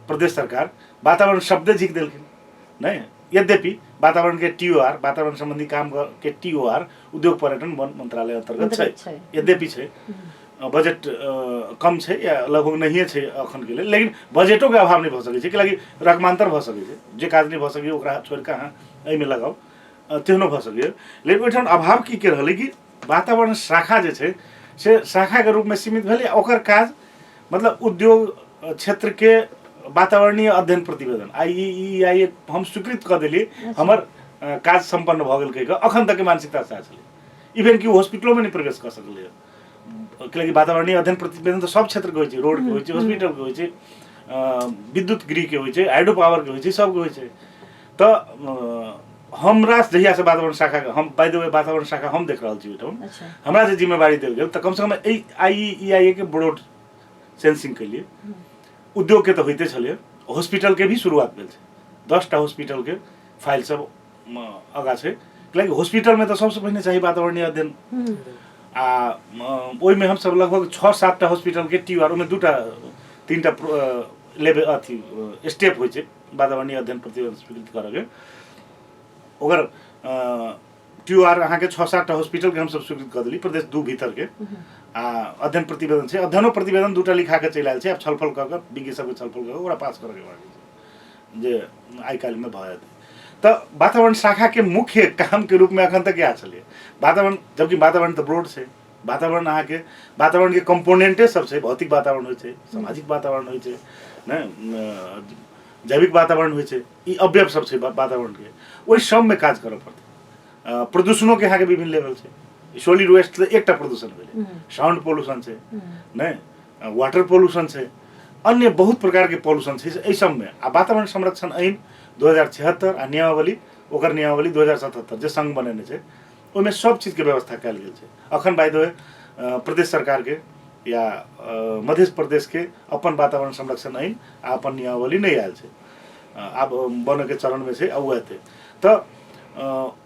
प्रदेश सरकार वातावरण शब्दे झिक देलखिन, नहीं। यद्यपि वातावरण के TOR, वातावरण संबंधी काम के TOR उद्योग पर्यटन वन मंत्रालय अंतर्गत छै, यद्यपि छै बजट कम छै या लगभग नहिए छै अखन के लेल, लेकिन बजटो के अभाव नहीं भऽ सकै छै, कि रकमांतर भऽ सकै छै, जे काज नहीं भऽ सकै ओकरा छोड़ि कऽ अहाँ एहिमे लगाउ, तेहनो भऽ सकैए। लेकिन ओहिठाम अभाव की के रहलै कि वातावरण शाखा जे छै से शाखा के रूप में सीमित भेलै, ओकर काज मतलब उद्योग क्षेत्र के वातावरणीय अध्ययन प्रतिवेदन IEIA हम स्वीकृत कऽ देलियै, हमर काज सम्पन्न भऽ गेल कहि कऽ अखन तक के मानसिकता सएह छलै। इवन कि हॉस्पिटलो में नहीं प्रवेश कऽ सकलै, कियाकि वातावरणीय अध्ययन प्रतिवेदन तऽ सब क्षेत्र के होइ छै, रोड के होइ छै, हॉस्पिटल के होइ छै, विद्युत गृह के होइ छै, हाइड्रो पावर के होइ छै, सबके होइ छै। तऽ हमरा जहिया से वातावरण शाखा हम बाय द वे वातावरण शाखा हम देख रहल छी ओहिठाम, हमरा जे जिम्मेवारी देल गेल तऽ कम से कम IEIA के ब्रॉड सेंसिंग के लिए उद्योग के तो होते छलै, हॉस्पिटल के भी शुरुआत भेल छै, 10टा हॉस्पिटल के फाइल सब आगा छै, कियाकि हॉस्पिटल में तो सबसे पहिने चाही वातावरणीय अध्ययन। आ ओहिमे हमसब लगभग 6-7टा हॉस्पिटल के TOR, ओहिमे 2-3टा लेवल अथी स्टेप होइ छै वातावरणीय अध्ययन प्रतिवेदन स्वीकृत करऽ के, ओकर TOR अहाँके 6-7टा हॉस्पिटल के हमसब स्वीकृत कऽ देली प्रदेश 2 भीतर के। आ अध्ययन प्रतिवेदन छै, अध्ययनो प्रतिवेदन 2टा लिखा के चलि आयल छै, आब छलफल कऽ कऽ विज्ञ सबके छलफल कऽ कऽ ओकरा पास करऽ के बाकी छै, जे आइ काल्हि में भऽ जेतै। तो वातावरण शाखा के मुख्य काम के रूप में अखन तक क्या चलिए वातावरण, जबकि वातावरण तो ब्रॉड से वातावरण के वातावरण के कंपोनेंटे सब से भौतिक वातावरण होइ छै, सामाजिक वातावरण होइ छै, न जैविक वातावरण होइ छै, ई अवयव सब छै वातावरण के, ओहि सब में काज करऽ पड़तै। प्रदूषणों के यहाँ के विभिन्न लेवल छै, सॉलिड वेस्ट तो एकटा प्रदूषण भेलै, साउंड पोल्यूशन छै, नहीं वाटर पोल्यूशन छै, अन्य बहुत प्रकार के पोल्यूशन छै एहि सब में। आ वातावरण संरक्षण ऐन 2076 आ नियमावली ओकर नियमावली 2077 जे संघ बनेने छै, ओहिमे सब चीज के व्यवस्था कयल गेल छै। अखन बाय द वे प्रदेश सरकार के या मध्य प्रदेश के अपन वातावरण संरक्षण ऐन आ अपन नियमावली नहीं आयल छै, आब बने के चरण में छै, अब हेतै। तो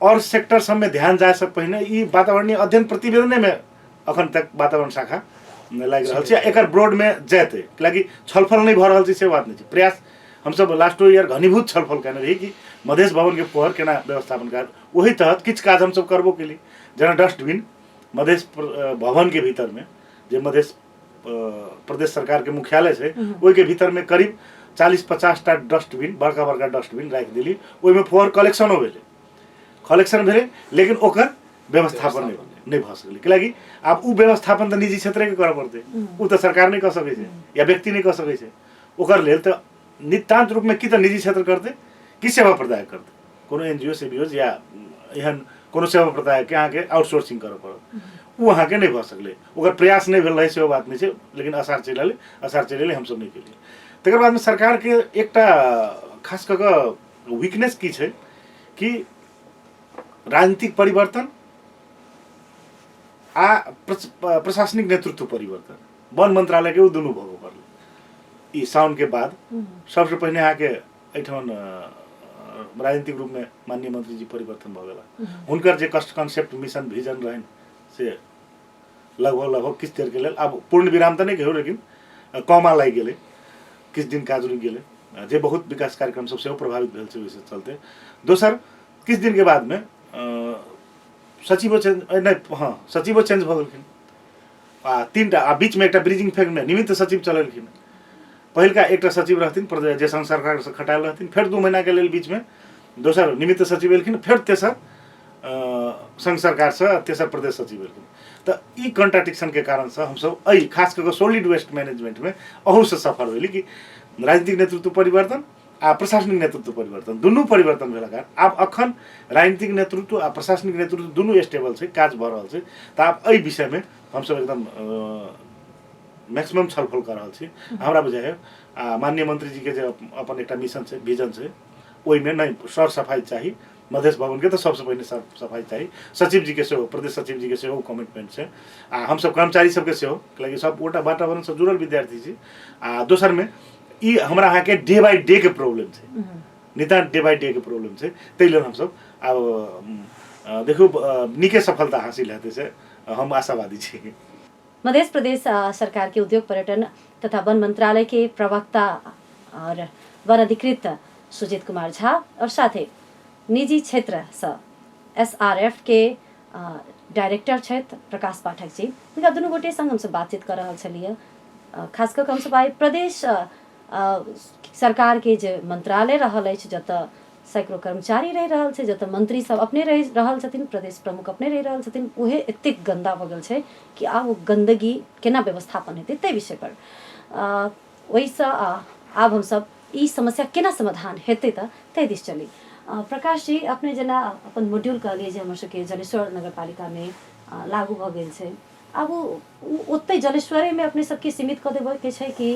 और सेक्टर सब में ध्यान जाए से पहिने ई वातावरणीय अध्ययन प्रतिवेदने में अखन तक वातावरण शाखा लागि रहल छै, एकर ब्रॉड में जेतै, कियाकि छलफल नहीं भऽ रहल छै से बात नहीं छै। प्रयास हमसब लास्ट ईयर घनीभूत छलफल केने रही कि मधेश भवन के पोहर केना व्यवस्थापन कर, वही तहत किछु काज हमसब करबो केली, जेना डस्टबिन मधेश भवन के भीतर में जे मधेश प्रदेश सरकार के मुख्यालय छै, ओहि के भीतर में करीब 40-50टा डस्टबिन बड़का बड़का डस्टबिन राखि देली, ओहिमे पोहर कलेक्शनो भेलै, लेकिन ओकर व्यवस्थापन नहीं भऽ सकलै, कियाकि आब उ व्यवस्थापन तऽ निजी क्षेत्र के करऽ पड़तै, उ तऽ सरकार नहीं कऽ सकै छै या व्यक्ति नहीं कऽ सकै छै। ओकर लेल तऽ नितांत रूप में की तऽ निजी क्षेत्र करतै कि सेवा प्रदायक करतै, कोनो NGO सेबियोज या एहन कोनो सेवा प्रदायक के अहाँके आउटसोर्सिंग करऽ पड़त, उ अहाँके नहीं भऽ सकलै। ओकर प्रयास नहीं भेल रहै सेहो बात नहीं छै, लेकिन असार चलि एलै, हमसब नहीं केलियै। तकर बाद में सरकार के एकटा खास कऽ कऽ वीकनेस की छै कि राजनीतिक परिवर्तन आ प्रशासनिक नेतृत्व परिवर्तन, वन मंत्रालय के दुनू भऽ पड़लै। ई साउन के बाद सबसे पहिने अहाँके एहिठाम राजनीतिक रूप में माननीय मंत्री जी परिवर्तन भऽ गेला, हुनकर जे कंसेप्ट मिशन विजन रहनि से लगभग किछु देर के लेल, आब पूर्ण विराम तऽ नहीं कहियो, लेकिन कमा लागि गेलै, किछु दिन काज रुकि गेलै, जे बहुत विकास कार्यक्रम सब सेहो प्रभावित भेल छै ओहिसँ चलते। दोसर किछु दिन के बाद में सचिवो चेन्ज नहीं हाँ सचिवो चेन्ज भऽ गेलखिन आ 3टा आ बीच में एक ब्रिजिंग फेज में निमित्त सचिव चलेलखिन पहिलका एक सचिव रहथिन जे संघ सरकार से खटायल रहथिन फिर 2 महीना के लिए बीच में दोसर निमित्त सचिव एलखिन फिर तेसर संघ सरकार से तेसर प्रदेश सचिव एलखिन तो ई कॉन्ट्राडिक्शन के कारण से हम सब अई खास करके सॉलिड वेस्ट मैनेजमेंट में अहू से सफर भेली कि राजनीतिक नेतृत्व परिवर्तन आ प्रशासनिक नेतृत्व परिवर्तन दुनू परिवर्तन भेला कारण आब अखन राजनीतिक नेतृत्व आ प्रशासनिक नेतृत्व दुनू स्टेबल छै काज भऽ रहल छै तऽ आब एहि विषय में हम सब एकदम मैक्सिमम छलफल कर रहल छी हमरा बुझाय है माननीय मंत्री जी के जो अपन एक मिशन छै विजन छै ओहि में नहीं सर सफाई चाहिए मधेश भवन के तो सबसे पहले सर सफाई चाहिए सचिव जी के सेहो प्रदेश सचिव जी के सेहो कमिटमेंट है हम सब कर्मचारी सबके सेहो कियाकि सब गोटा वातावरण से जुड़ल विद्यार्थी छी दोसर में ई हमरा अहाँ के डे बाय डे के प्रॉब्लम है नितान्त डे बाय डे के प्रॉब्लम है ताहि लेल हम सब अब देखो निके सफलता हासिल हेतै से हम आशावादी छी।
मध्य प्रदेश सरकार के उद्योग पर्यटन तथा वन मंत्रालय के प्रवक्ता और वन अधिकृत सुजीत कुमार झा और साथ ही निजी क्षेत्र से SRF के डायरेक्टर छथि प्रकाश पाठक जी हुनका दुनू गोटे संग हमसे बातचीत कर रहल छलिए खास कर हमसब आइ प्रदेश सरकार के जे मंत्रालय रहल अछि जतऽ सैकड़ों कर्मचारी रहि रहल छै जतऽ मंत्री सब अपने रहि रहल छथिन प्रदेश प्रमुख अपने रहि रहल छथिन उहे एतेक गंदा भऽ गेल छै कि आब ओ गंदगी केना व्यवस्थापन हेतै ताहि विषय पर ओहिसँ आब हमसब ई समस्या केना समाधान हेतै तऽ ताहि दिस चली। प्रकाश जी अपने जेना अपन मॉड्यूल कहलिए जे हमर सबके जलेश्वर नगरपालिका में लागू भऽ गेल छै अब ओते जलेश्वरे में अपने सबके सीमित कऽ देबे के छै कि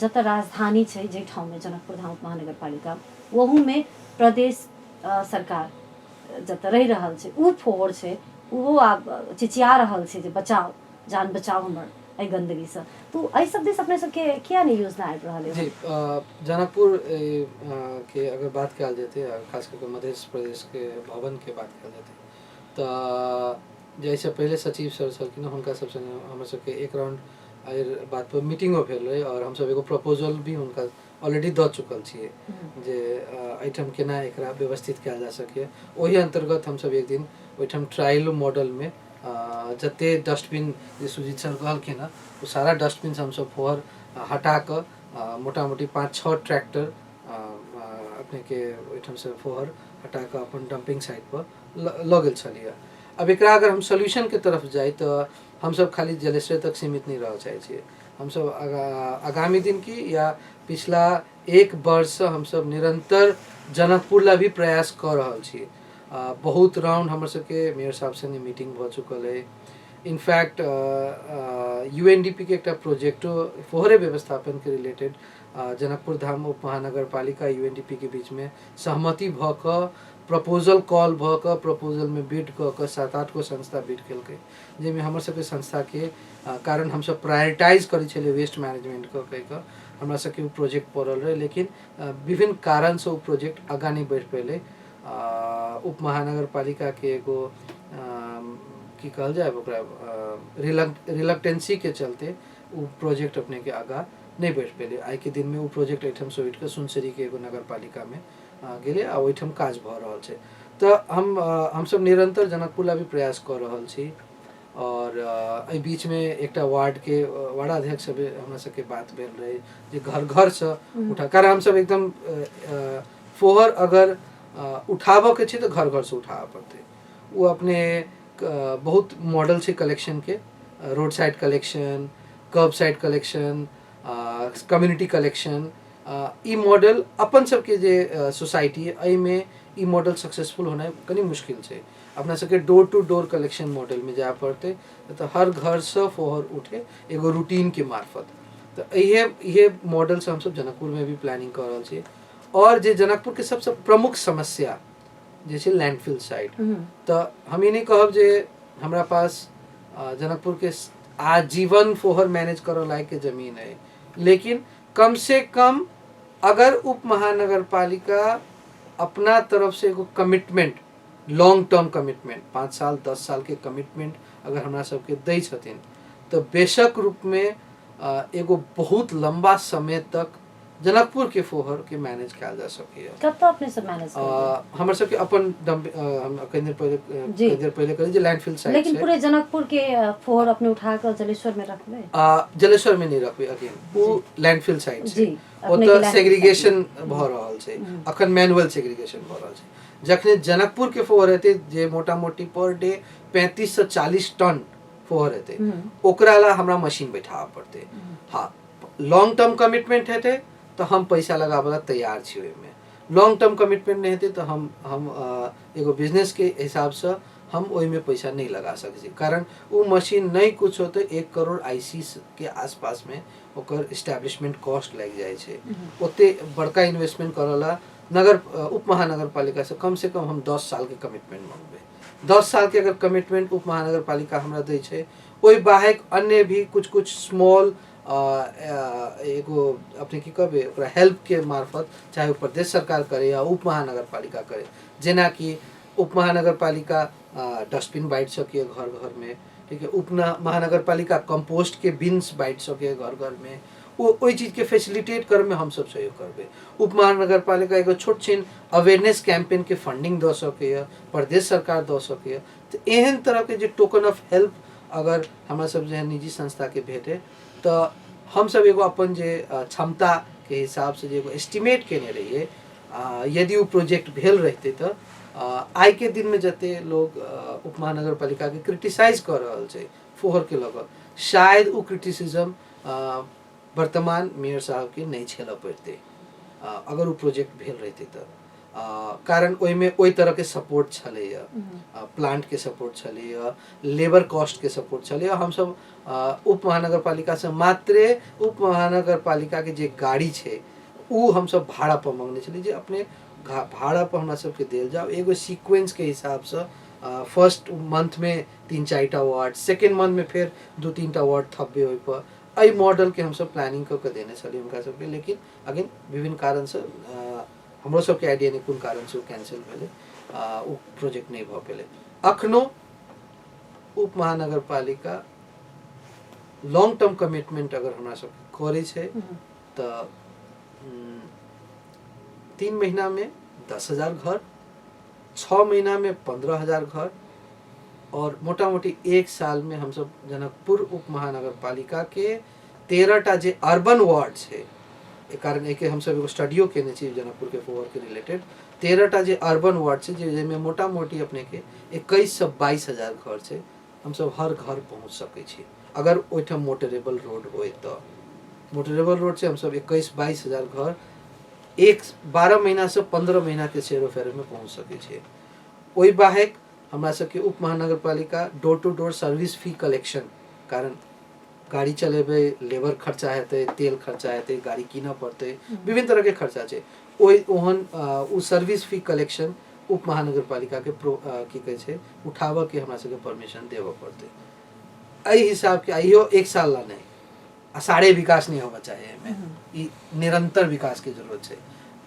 जतऽ राजधानी छै जे ठाउँ में जनकपुर धाम महानगरपालिका वहू में प्रदेश सरकार जतऽ रहि रहल छै उ फोहर छै ओहो आब चिचिया रहल छै जे बचाओ जान बचाओ हमर एहि गंदगी से तो एहि सब दिस अपने सबके किया नहीं योजना आबि रहल है।
जी जनकपुर के अगर बात कयल जेतै खास करके मध्य प्रदेश के भवन के बात कयल जेतै तऽ जैसे पहले सचिव सर छलखिन हुनका सबसे हमर सबके एक राउंड एहि बात पर मीटिंगो भेल रहे और हम सब एगो प्रपोजल भी हुनका ऑलरेडी दऽ चुकल छियै जे एहिठाम केना एकरा व्यवस्थित कयल जा सके ओहि अंतर्गत हम सब एक दिन ओहिठाम ट्रायल मॉडल में जते डस्टबिन जे सुजीत सर कहलखिन हँ वो सारा डस्टबिन हम सब फोहर हटा कऽ मोटा मोटी 5-6 ट्रैक्टर अपने के ओहिठाम से फोहर हटा कऽ अपन डंपिंग साइट पर लऽ गेल छलिए। अब एकरा अगर हम सोल्यूशन के तरफ जाए तो हम सब खाली जलेश्वर तक सीमित नहीं रह चाहे छे हम सब आगामी दिन की या पिछला 1 वर्ष से हम सब निरंतर जनकपुर ला भी प्रयास कर रहल छी बहुत राउंड हमर सबके मेयर साहब से मीटिंग भ चुकल है इनफैक्ट UNDP के एक प्रोजेक्टो फोहरे व्यवस्थापन के रिलेटेड जनकपुर धाम उप महानगर पालिका UNDP के बीच में सहमति भ क प्रपोजल कॉल भ क प्रपोजल में बिड क 7-8 को संस्था बिड केलकै जेमे हमर सबके संस्था के कारण हम सब प्रायोरिटाइज करै छलिए वेस्ट मैनेजमेंट क कहि क हमरा सबके प्रोजेक्ट पड़ल रहे लेकिन विभिन्न कारण से वो प्रोजेक्ट आगा नहीं बढ़ पेले उप महानगर पालिका के एगो की कहल जाए ओकरा रिलक्टेंसी के चलते वो प्रोजेक्ट अपने के आगा नहीं बढ़ पेले आई के दिन में वो प्रोजेक्ट एठम से उठ के सुनसरी के एगो नगर पालिका में गेले आ ओहिठाम काज भ रहल छै तो हम सब निरंतर जनकपुर ला भी प्रयास कर रहल छी और एहि बीच में एकटा वार्ड के वार्डाध्यक्ष सब हमरा सबके बात भेल रहे जे घर घर से उठा कारण हम सब एकदम फोहर अगर उठाबऽ के छै तो घर घर से उठाबऽ पड़ते वो अपने बहुत मॉडल छै कलेक्शन के road side collection curb side collection community collection ई मॉडल अपन सबके जे सोसाइटी एहि में ई मॉडल सक्सेसफुल होना कनी मुश्किल छै अपना सबके door to door collection model में जाए पड़ते तो हर घर से फोहर उठे एगो रूटीन के मार्फत तो ये मॉडल से हम सब जनकपुर में भी प्लानिंग कर रहल छी और जे जनकपुर के सबसे प्रमुख समस्या जैसे लैंडफिल साइट तो हम ये नहीं कहब जे हमरा पास जनकपुर के आजीवन फोहर मैनेज करो लायक के जमीन है लेकिन कम से कम अगर उप महानगर पालिका अपना तरफ से एगो कमिटमेंट लॉन्ग टर्म कमिटमेंट 5 साल 10 साल के कमिटमेंट अगर हमरा सबके दै छथिन तो बेशक रूप में एगो बहुत लंबा समय तक जनकपुर के फोहर के मैनेज कयल जा सकैए।
कब तो अपने सब मैनेज कर
हमर सबके अपन हम कई देर पहले करी जे लैंडफिल साइट
लेकिन
छै।
पूरे जनकपुर के फोर अपने उठा कर जलेश्वर में रखबे
जलेश्वर में नहीं रखबे, अगेन वो लैंडफिल साइट
जी,
छै,
अपने
ओतऽ
के
सेग्रीगेशन भ रहल छै, अखन मैनुअल सेग्रीगेशन भ रहल छै। जखने जनकपुर के फोहर हेतै जे मोटा मोटी पर डे 35 से 40 टन फोहर हेतै, ओकरा ला हमरा मशीन बैठाबऽ पड़तै। हाँ, लॉन्ग टर्म कमिटमेंट हेतै तो हम पैसा लगाबे ला तैयार छी। ओहिमे लॉन्ग टर्म कमिटमेंट नहीं हेतै तो हम एगो बिजनेस के हिसाब से हम ओहिमे पैसा नहीं लगा सकै छी, कारण वो मशीन नहीं कुछ होते 1 करोड़ आईसी के आसपास में ओकर एस्टैब्लिशमेंट कॉस्ट लग जाए छै। ओते बड़का इन्वेस्टमेंट करला नगर उप महानगर पालिका से कम हम 10 साल के कमिटमेंट मांगबे। 10 साल के अगर कमिटमेंट उप महानगर पालिका हमरा दै छै, ओहि बाहेक अन्य भी कुछ स्मॉल एगो अपने की कहबे ओकरा हेल्प के मार्फत, चाहे वो प्रदेश सरकार करे या उप महानगर पालिका करे, जेना कि उप महानगर पालिका डस्टबिन बांट सके घर घर में, ठीक है, उप महानगर पालिका कंपोस्ट के बिन्स बांट सके घर घर में, वही चीज के फैसिलिटेट कर में हम सब सहयोग करबे। उप महानगर पालिका एगो छोट छिन अवेयरनेस कैंपेन के फंडिंग द सके, प्रदेश सरकार द सके, तो एहन तरह के जो टोकन ऑफ हेल्प अगर हमरा सब जे निजी संस्था के भेटे तो हम सब एगो अपन जे क्षमता के हिसाब से जे एगो एस्टिमेट केने रहिए, यदि वो प्रोजेक्ट भेल रहते तो आइ के दिन में जते लोग उप महानगर पालिका के क्रिटिसाइज कर रहल छै फोहर के लगल, शायद वो क्रिटिसिज्म वर्तमान मेयर साहब के नहीं झेल पड़ते अगर वो प्रोजेक्ट भेल रहते तो। कारण ओहिमे ओहि तरह के सपोर्ट छलैया, प्लांट के सपोर्ट छलैया, लेबर कॉस्ट के सपोर्ट छलैया। हम सब उप महानगर पालिका से मात्रे उप महानगर पालिका के जे गाड़ी छै उ हम सब भाड़ा पर मांगने छलिए, जे अपने भाड़ा पर हमरा सबके देल जाओ एगो सीक्वेंस के हिसाब से। फर्स्ट मंथ में 3-4 वार्ड, सेकेंड मंथ में फिर 2-3 वार्ड थपबे ओहि पर, एहि मॉडल के हम सब प्लानिंग करके देने छलिए हुनका सबके। लेकिन अगेन विभिन्न कारण से हमरो सबके आइडिया नहीं कोन कारण से कैंसिल भेले, वो प्रोजेक्ट नहीं भ पेले। अखनो उप महानगर पालिका लॉन्ग टर्म कमिटमेंट अगर हमरा सब करे छै तो 3 महीना में 10,000 घर, 6 महीना में 15,000 घर, और मोटा मोटी 1 साल में हम सब जनकपुर उप महानगर पालिका के 13टा जे अर्बन वार्ड है, कारण एक हम सब एगो स्टडियो केने छी जनकपुर के फोहर के रिलेटेड, 13टा जे अर्बन वार्ड है जेमे मोटा मोटी अपने के 21 से 22,000 घर है, हम सब हर घर पहुँच सके छी अगर ओइठम मोटरेबल रोड होए तो। मोटरेबल रोड से हम सब 21-22,000 घर 12 महीना से 15 महीना के सेरो फेरो में पहुँच सके छी। ओहि बाहेक हमरा सबके उप महानगर पालिका door to door service fee collection, कारण गाड़ी चलेबे लेबर खर्चा हेतै, तेल खर्चा हेतै, गाड़ी कीनऽ पड़तै, विभिन्न तरह के खर्चा छै, ओहि ओहन उ सर्विस फी कलेक्शन उप महानगर पालिका के की कहै छै उठाबऽ के हमरा सबके परमिशन देबऽ पड़तै। एहि हिसाब के आइयो 1 साल ला नहीं, असारे विकास नहीं होगा चाहिए एहिमे, ई निरंतर विकास के जरूरत छै।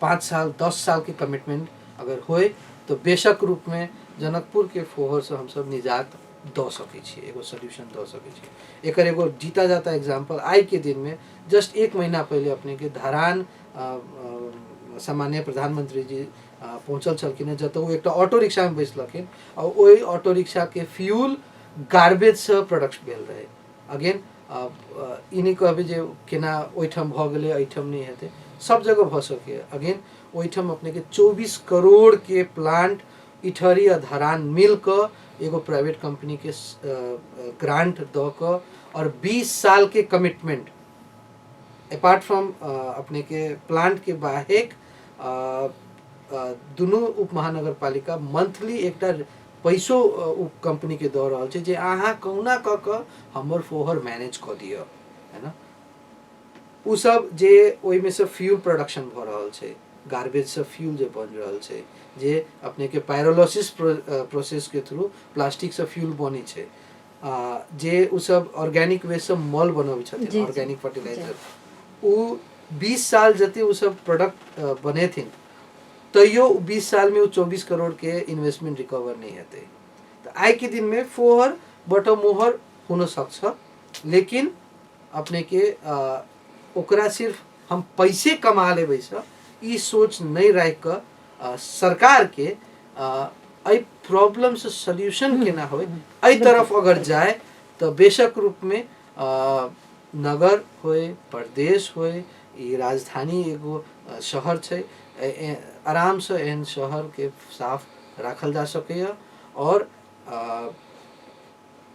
5 साल 10 साल के कमिटमेंट अगर होए तो बेशक रूप में जनकपुर के फोहर से हम सब निजात द सकै छी, एगो सोल्यूशन द सकै छी। एकर एगो जीता जाता एग्जांपल आई के दिन में जस्ट 1 महीना पहले अपने के धरान सामान्य प्रधानमंत्री जी पहुँचल छलखिन, जतऽ वो एक ऑटो रिक्शा में बैसलखिन और ओहि ऑटो रिक्शा के फ्यूल गार्बेज से प्रोडक्ट भेल रहे। अगेन ई नहीं कहबे जे केना ओइठम भ गेलै एहिठम नहीं हेतै, सब जगह भ सके। अगेन ओइठम अपने के 24 करोड़ के प्लांट इठरी आ धरान मिल क एगो प्राइवेट कंपनी के ग्रांट द क और 20 साल के कमिटमेंट अपार्ट फ्रॉम अपने के प्लांट के बाहेक दुनू उप महानगर पालिका मंथली एकटा पैसो उप कंपनी के दऽ रहल छै जे अहाँ कहुना क क हमर फोहर मैनेज क दिअ, है ना। उ सब जे ओहि में से फ्यूल प्रोडक्शन भ रहल छै, गार्बेज से फ्यूल जे बन रहल छै, जे अपने के पायरोलिसिस प्रोसेस के थ्रू प्लास्टिक से फ्यूल बनी छै, जे उ सब ऑर्गेनिक वेस्ट से मल बनबै छथिन, ऑर्गेनिक फर्टिलाइजर, उ 20 साल जते उ सब प्रोडक्ट बनेथिन तैयो 20 साल में 24 करोड़ के इन्वेस्टमेंट रिकवर नहीं हेतै। तो आई के दिन में फोहर बटमोहर होना सक्छ, लेकिन अपने के ओकरा सिर्फ हम पैसे कमा लेबै से ई सोच नहीं रख कर सरकार के एहि प्रॉब्लम से सॉल्यूशन केना होय एहि तरफ अगर जाए तो बेशक रूप में नगर होय प्रदेश होय ई राजधानी एगो शहर छै आराम से एहन शहर के साफ राखल जा सकैया और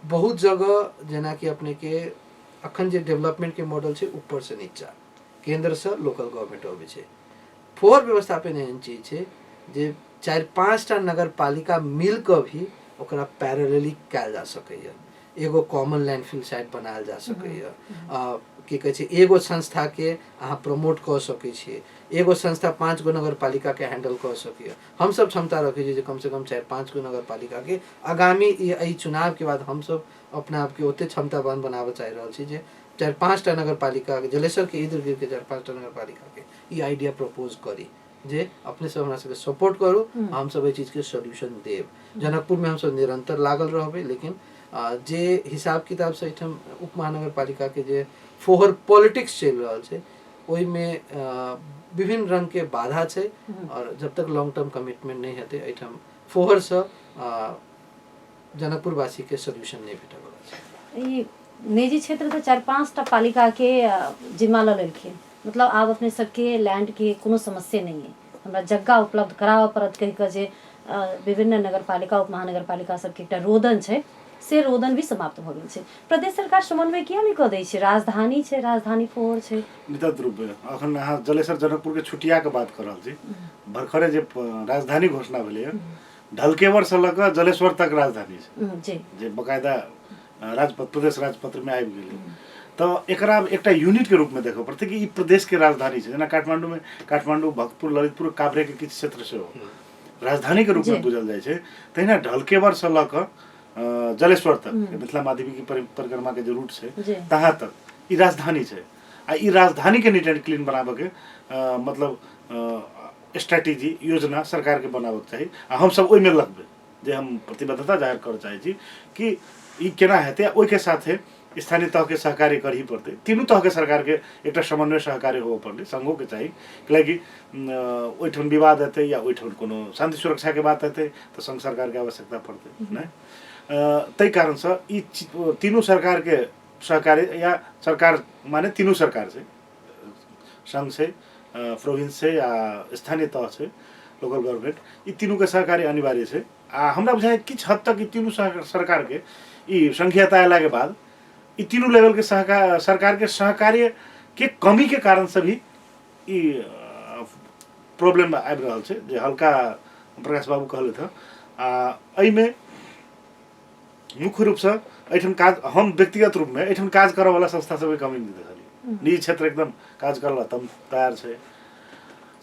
बहुत जगह जेना कि अपने के अखन जे डेवलपमेंट के मॉडल छै ऊपर से नीचा केंद्र से लोकल गवर्नमेंट अबै छै फोहर व्यवस्थापन एहन चीज छै जे 4-5 टा नगर पालिका मिल के भी ओकरा पैरेलली कयल जा सकैया एगो कॉमन लैंडफिल साइट बनायल जा सकैया की कहै छै एगो संस्था के अहाँ प्रमोट कऽ सकै छियै एगो संस्था 5 गो नगर पालिका के हैंडल कऽ सकैया हम सब क्षमता रखै छी जे कम से कम 4-5 गो नगर पालिका के आगामी एहि चुनाव के बाद हम सब अपना आप के ओते क्षमतावान बनाबे चाहि रहल छी जे 4-5 टा नगर पालिका के जलेसर के इर्द गिर्द के 4-5 टा नगर पालिका के ई आइडिया प्रपोज करी जे अपने सब हमरा सबके सपोर्ट करू हम सब एहि चीज के सॉल्यूशन देब जनकपुर में हम सब निरंतर लागल रहबै लेकिन जे हिसाब किताब से एठम उप महानगर पालिका के जे फोहर पॉलिटिक्स चल रहा है ओहि में विभिन्न रंग के बाधा है और जब तक लॉन्ग टर्म कमिटमेंट नहीं हेतै एठम फोहर से जनकपुरवासी के सॉल्यूशन नहीं भेटै वाला
छै। निजी क्षेत्र तो 4-5 टा पालिका के जिम्मा ल लेलखिन मतलब आब अपने सबके लैंड के कोनो समस्या नहीं है हमरा जगह उपलब्ध कराबऽ पड़त कहि कऽ जे विभिन्न नगर पालिका उप महानगर पालिका सबके एकटा रोदन छै से रोदन भी समाप्त भ गेल छै। प्रदेश सरकार समन्वय किया नहीं कऽ दै छै राजधानी छै राजधानी फोहर छै
निश्चित रूप में अखन अहाँ जलेसर जनकपुर के छुटिया के बात कर रहल छी भरखरे जे राजधानी घोषणा भेलै ढलकेवर से लऽ कऽ जलेश्वर तक राजधानी छै
जी
जे बकायदा प्रदेश राजपत्र में आबि गेलै तो एकरा एकटा यूनिट के रूप में देखो पड़तै कि ई प्रदेश के राजधानी छै जेना काठमांडू भक्तपुर ललितपुर काभ्रे के किछु क्षेत्र से राजधानी के रूप में बुझल जाइ छै तहिना ढलकेवर से लऽ कऽ जलेश्वर तक मिथिला माध्यमिक की परिक्रमा के जो रूट छै तहाँ तक ई राजधानी छै आ ई राजधानी के नीट एंड क्लीन बनाबे के मतलब स्ट्रेटेजी योजना सरकार के बनाबे के चाही आ हम सब ओहि में लगबे जे हम प्रतिबद्धता जाहिर कर चाहे छी कि ई केना हेतै ओहि के साथे स्थानीय तह के सहकार्य करही पड़तै तीनू तह के सरकार के एक समन्वय सहकार्य होबऽ पड़तै संघो के चाही कियाकि ओहिठाम विवाद हेतै या ओहिठाम कोनो शांति सुरक्षा के बात हेतै तो संघ सरकार के आवश्यकता पड़तै नहीं तै कारण से ई तीनू सरकार के सहकार्य या सरकार माने तीनू सरकार से संघ से प्रोविंस से या स्थानीय तह से लोकल गवर्नमेंट ई तीनू के सहकार्य अनिवार्य छै आ हमरा बुझाय किछु हद तक ई तीनू सरकार के ई संघीयता अयला के बाद ई तीनू लेवल के सरकार के सहकार्य के कमी के कारण से भी ई प्रॉब्लम आबि रहल छै जे हल्का प्रकाश बाबू कहले थे एहि में मुख्य रूप से एठन काज हम व्यक्तिगत रूप में एठन काज करऽ वाला संस्था सब के कमी नहीं देखलिए निजी क्षेत्र एकदम काज करला तब तैयार छै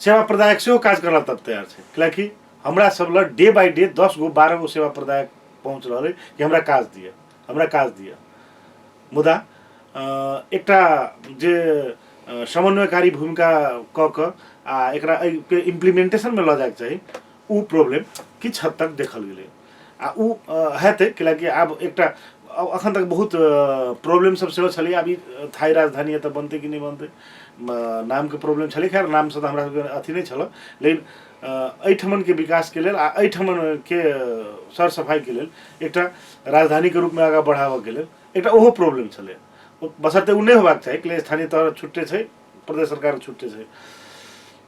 सेवा प्रदायक सेहो काज करला तब तैयार छै कियाकि हमरा सब ल डे बाय डे 10 गो 12 गो सेवा प्रदायक पहुँच रहल कि हमरा काज दिया मुदा एकटा जे समन्वयकारी भूमिका क क आ एकरा के इम्प्लीमेंटेशन में ल जाए चाही उ प्रॉब्लम किछु हद तक देखल गेलै आ उ हेतै कियाकि आब एकटा अखन तक बहुत प्रॉब्लम सब सेहो छलै अभी थाई राजधानी एतऽ बनतै कि नहीं बनतै नाम के प्रॉब्लम छलै खैर नाम से तऽ हमरा सबके अथी नहीं छल लेकिन एहिठमन के विकास के लेल आ एहिठमन के सर सफाई के लेल एकटा राजधानी के रूप में आगाँ बढ़ाबऽ के लेल एकटा ओहो प्रॉब्लम छलै बशर्ते उ नहीं होबाक चाही कि स्थानीय तह छुट्टे छै प्रदेश सरकार छुट्टे छै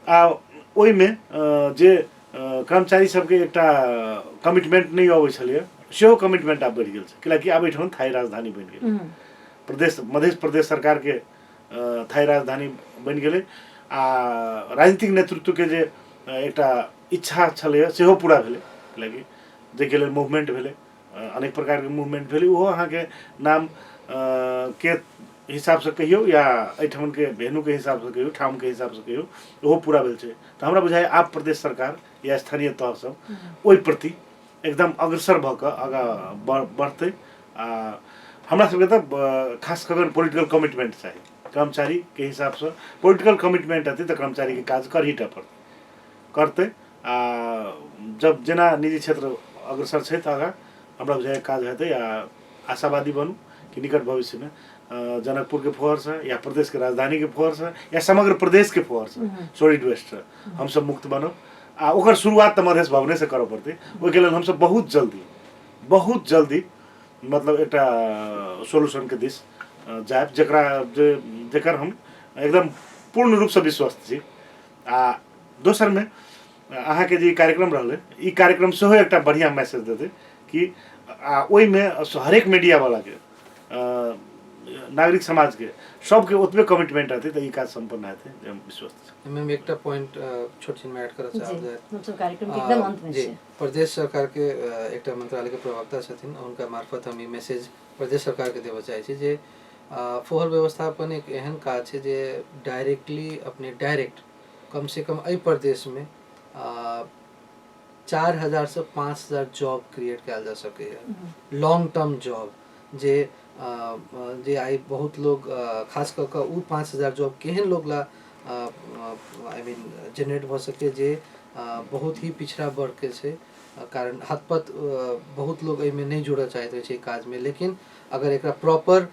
आ ओहि में जे कर्मचारी सबके एकटा कमिटमेंट नहीं अबै छलै सेहो कमिटमेंट आब बढ़ि गेल छै कियाकि आब एहिठाम थाई राजधानी बनि गेलै प्रदेश मध्य प्रदेश सरकार के थाई राजधानी बनि गेलै आ राजनीतिक नेतृत्व के जे एकटा इच्छा छलै सेहो पूरा भेलै कियाकि जाहिके लेल मूवमेंट भेलै अनेक प्रकार के मूवमेंट भेलै ओहो अहाँके नाम के हिसाब से कहियो या एहिठाम के वेन्यू के हिसाब से कहियो ठाम के हिसाब से कहियो ओहो पूरा भेल छै तऽ हमरा बुझाय आब प्रदेश सरकार या स्थानीय तह सब ओहि प्रति एकदम अग्रसर भऽ कऽ आगाँ बढ़तै आ हमरा सबके तऽ खास कर पॉलिटिकल कमिटमेंट चाही कर्मचारी के हिसाब से पॉलिटिकल कमिटमेंट हेतै तऽ कर्मचारी के काज करही टा करतै आ जब जेना निजी क्षेत्र अग्रसर छै तऽ आगाँ हमरा बुझाय काज हेतै आ आशावादी बनू कि निकट भविष्य में जनकपुर के फोहर से या प्रदेश के राजधानी के फोहर से या समग्र प्रदेश के फोहर से सॉलिड वेस्ट से हम सब मुक्त बनब आ ओकर शुरुआत तो मधेश भवने से करऽ पड़तै। ओहिके लेल हम सब बहुत जल्दी मतलब एक सोल्यूशन के दिस जाए जेकर हम एकदम पूर्ण रूप से विश्वस्त छी। आ दोसर में अहाँ के जे कार्यक्रम रहले ई कार्यक्रम सेहो एक बढ़िया मैसेज देते कि ओहि में हरेक मीडिया वाला के नागरिक समाज के सबके ओतबे कमिटमेंट रहते तो ई काज संपन्न हेतै हम विश्वस्त छी।
मैम एकटा पॉइंट छोट छिन में ऐड करऽ चाहब
मतलब कार्यक्रम के एकदम अंत में
जी
छै।
प्रदेश सरकार के एकटा मंत्रालय के प्रवक्ता छथिन हुनका मार्फत हम ई मैसेज प्रदेश सरकार के देबऽ चाहै छी जे फोहर व्यवस्थापन एक एहन काज छै जे डायरेक्ट कम से कम एहि प्रदेश में 4000 से 5000 जॉब क्रिएट कयल जा सकैए लॉन्ग टर्म जॉब जे आई बहुत लोग खास कऽ कऽ उ 5000 जॉब केहन लोग ला आई मीन जनरेट भऽ सके जे बहुत ही पिछड़ा वर्ग के छै कारण हतपत बहुत लोग एहिमे नहीं जुड़ऽ चाहैत रहै छै काज में लेकिन अगर एकरा प्रॉपर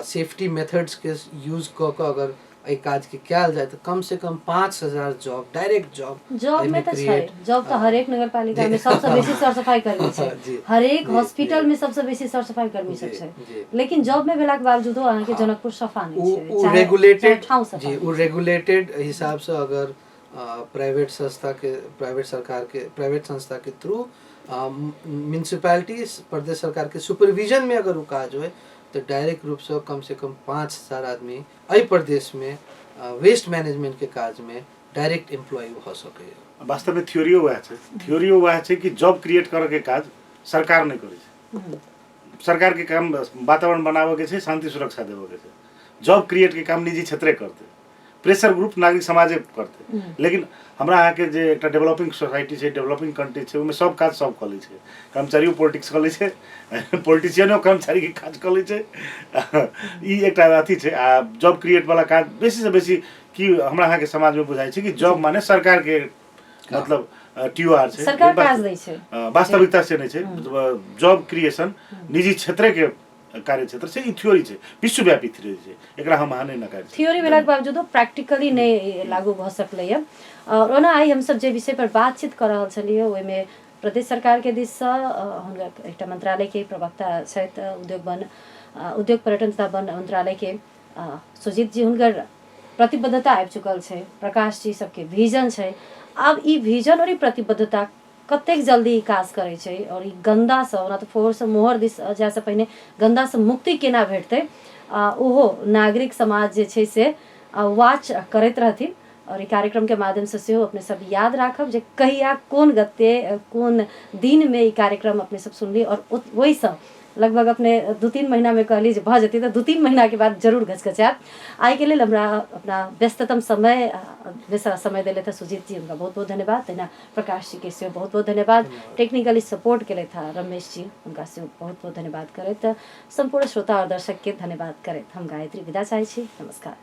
सेफ्टी मेथड्स के यूज कऽ कऽ अगर एहि काज के कयल जाए तो कम से कम 5000 जॉब डायरेक्ट जॉब
में तो छै जॉब तो हरेक नगर पालिका में सबसे बेसी सर सफाई कर्मी छै हरेक हॉस्पिटल में सबसे बेसी सर सफाई कर्मी सब छै लेकिन जॉब में भेला के बावजूदो अहाँ के जनकपुर सफा नहीं छै
उ रेगुलेटेड हिसाब से अगर प्राइवेट संस्था के थ्रू म्युनिसिपैलिटी प्रदेश सरकार के सुपरविजन में अगर वो काज होए तो डायरेक्ट रूप से कम 5000 आदमी एहि प्रदेश में वेस्ट मैनेजमेंट के काज में डायरेक्ट एम्प्लॉय हो सके।
वास्तव में थ्योरियो वह है कि जॉब क्रिएट करे के काज सरकार नहीं करे छै। सरकार के काम वातावरण बनावे के छै शांति सुरक्षा देवे के छै। जॉब क्रिएट के काम निजी क्षेत्रे करते प्रेशर ग्रुप नागरिक समाजे करते लेकिन हमरा अहाँ के जे एक डेवलपिंग सोसाइटी छै डेवलपिंग कंट्री छै ओहिमे सब काज सब कऽ लै छै कर्मचारियों पॉलिटिक्स कऽ लै छै पॉलिटिशियनो कर्मचारी के काज कऽ लै छै ई एकटा अथी छै। आ जॉब क्रिएट वाला काज बेसी से बेसी कि हमरा अहाँ के समाज में बुझाई छै कि जॉब माने सरकार के मतलब टीओआर छै
सरकार काज दै छै
वास्तविकता से नहीं छै। जॉब क्रिएशन निजी क्षेत्र के कार्य क्षेत्र से ई थ्योरी छै विश्वव्यापी थ्योरी छै एकरा हम अहाँ नहीं नकारी
थ्योरी भेला के बावजूदो प्रैक्टिकली नहीं लागू भ सकलैया। और ओना आई हम सब जे विषय पर बातचीत कर रहल छलिए ओहि में प्रदेश सरकार के दिस से हुनका एकटा मंत्रालय के प्रवक्ता छथि उद्योग पर्यटन तथा वन मंत्रालय के सुजीत जी हुनकर प्रतिबद्धता आबि चुकल छै प्रकाश जी सबके विजन छै। अब ई विजन और ई प्रतिबद्धता कतेक जल्दी काज करे छै और ई गंदा से ओना तो फोहर से मोहर दिस जाय से पहिने गंदा से मुक्ति केना भेटतै ओहो नागरिक समाज जे छै से वाच करैत रहथिन। और ई कार्यक्रम के माध्यम से सेहो अपने सब याद राखब जे कहिया कोन गते कोन दिन में ई कार्यक्रम अपने सब सुनली और वही सब लगभग अपने 2-3 महीना में कहली जे भऽ जेतै तो 2-3 महीना के बाद जरूर घचघचायब। आई के लेल हमरा अपना व्यस्ततम समय में समय देले थे सुजीत जी उनका बहुत बहुत धन्यवाद। तहिना प्रकाश जी के सेहो बहुत बहुत धन्यवाद। टेक्निकली सपोर्ट के था रमेश जी उनका सेहो बहुत बहुत धन्यवाद करैत संपूर्ण श्रोता और दर्शक के धन्यवाद करैत हम गायत्री विदा चाहै छी। नमस्कार।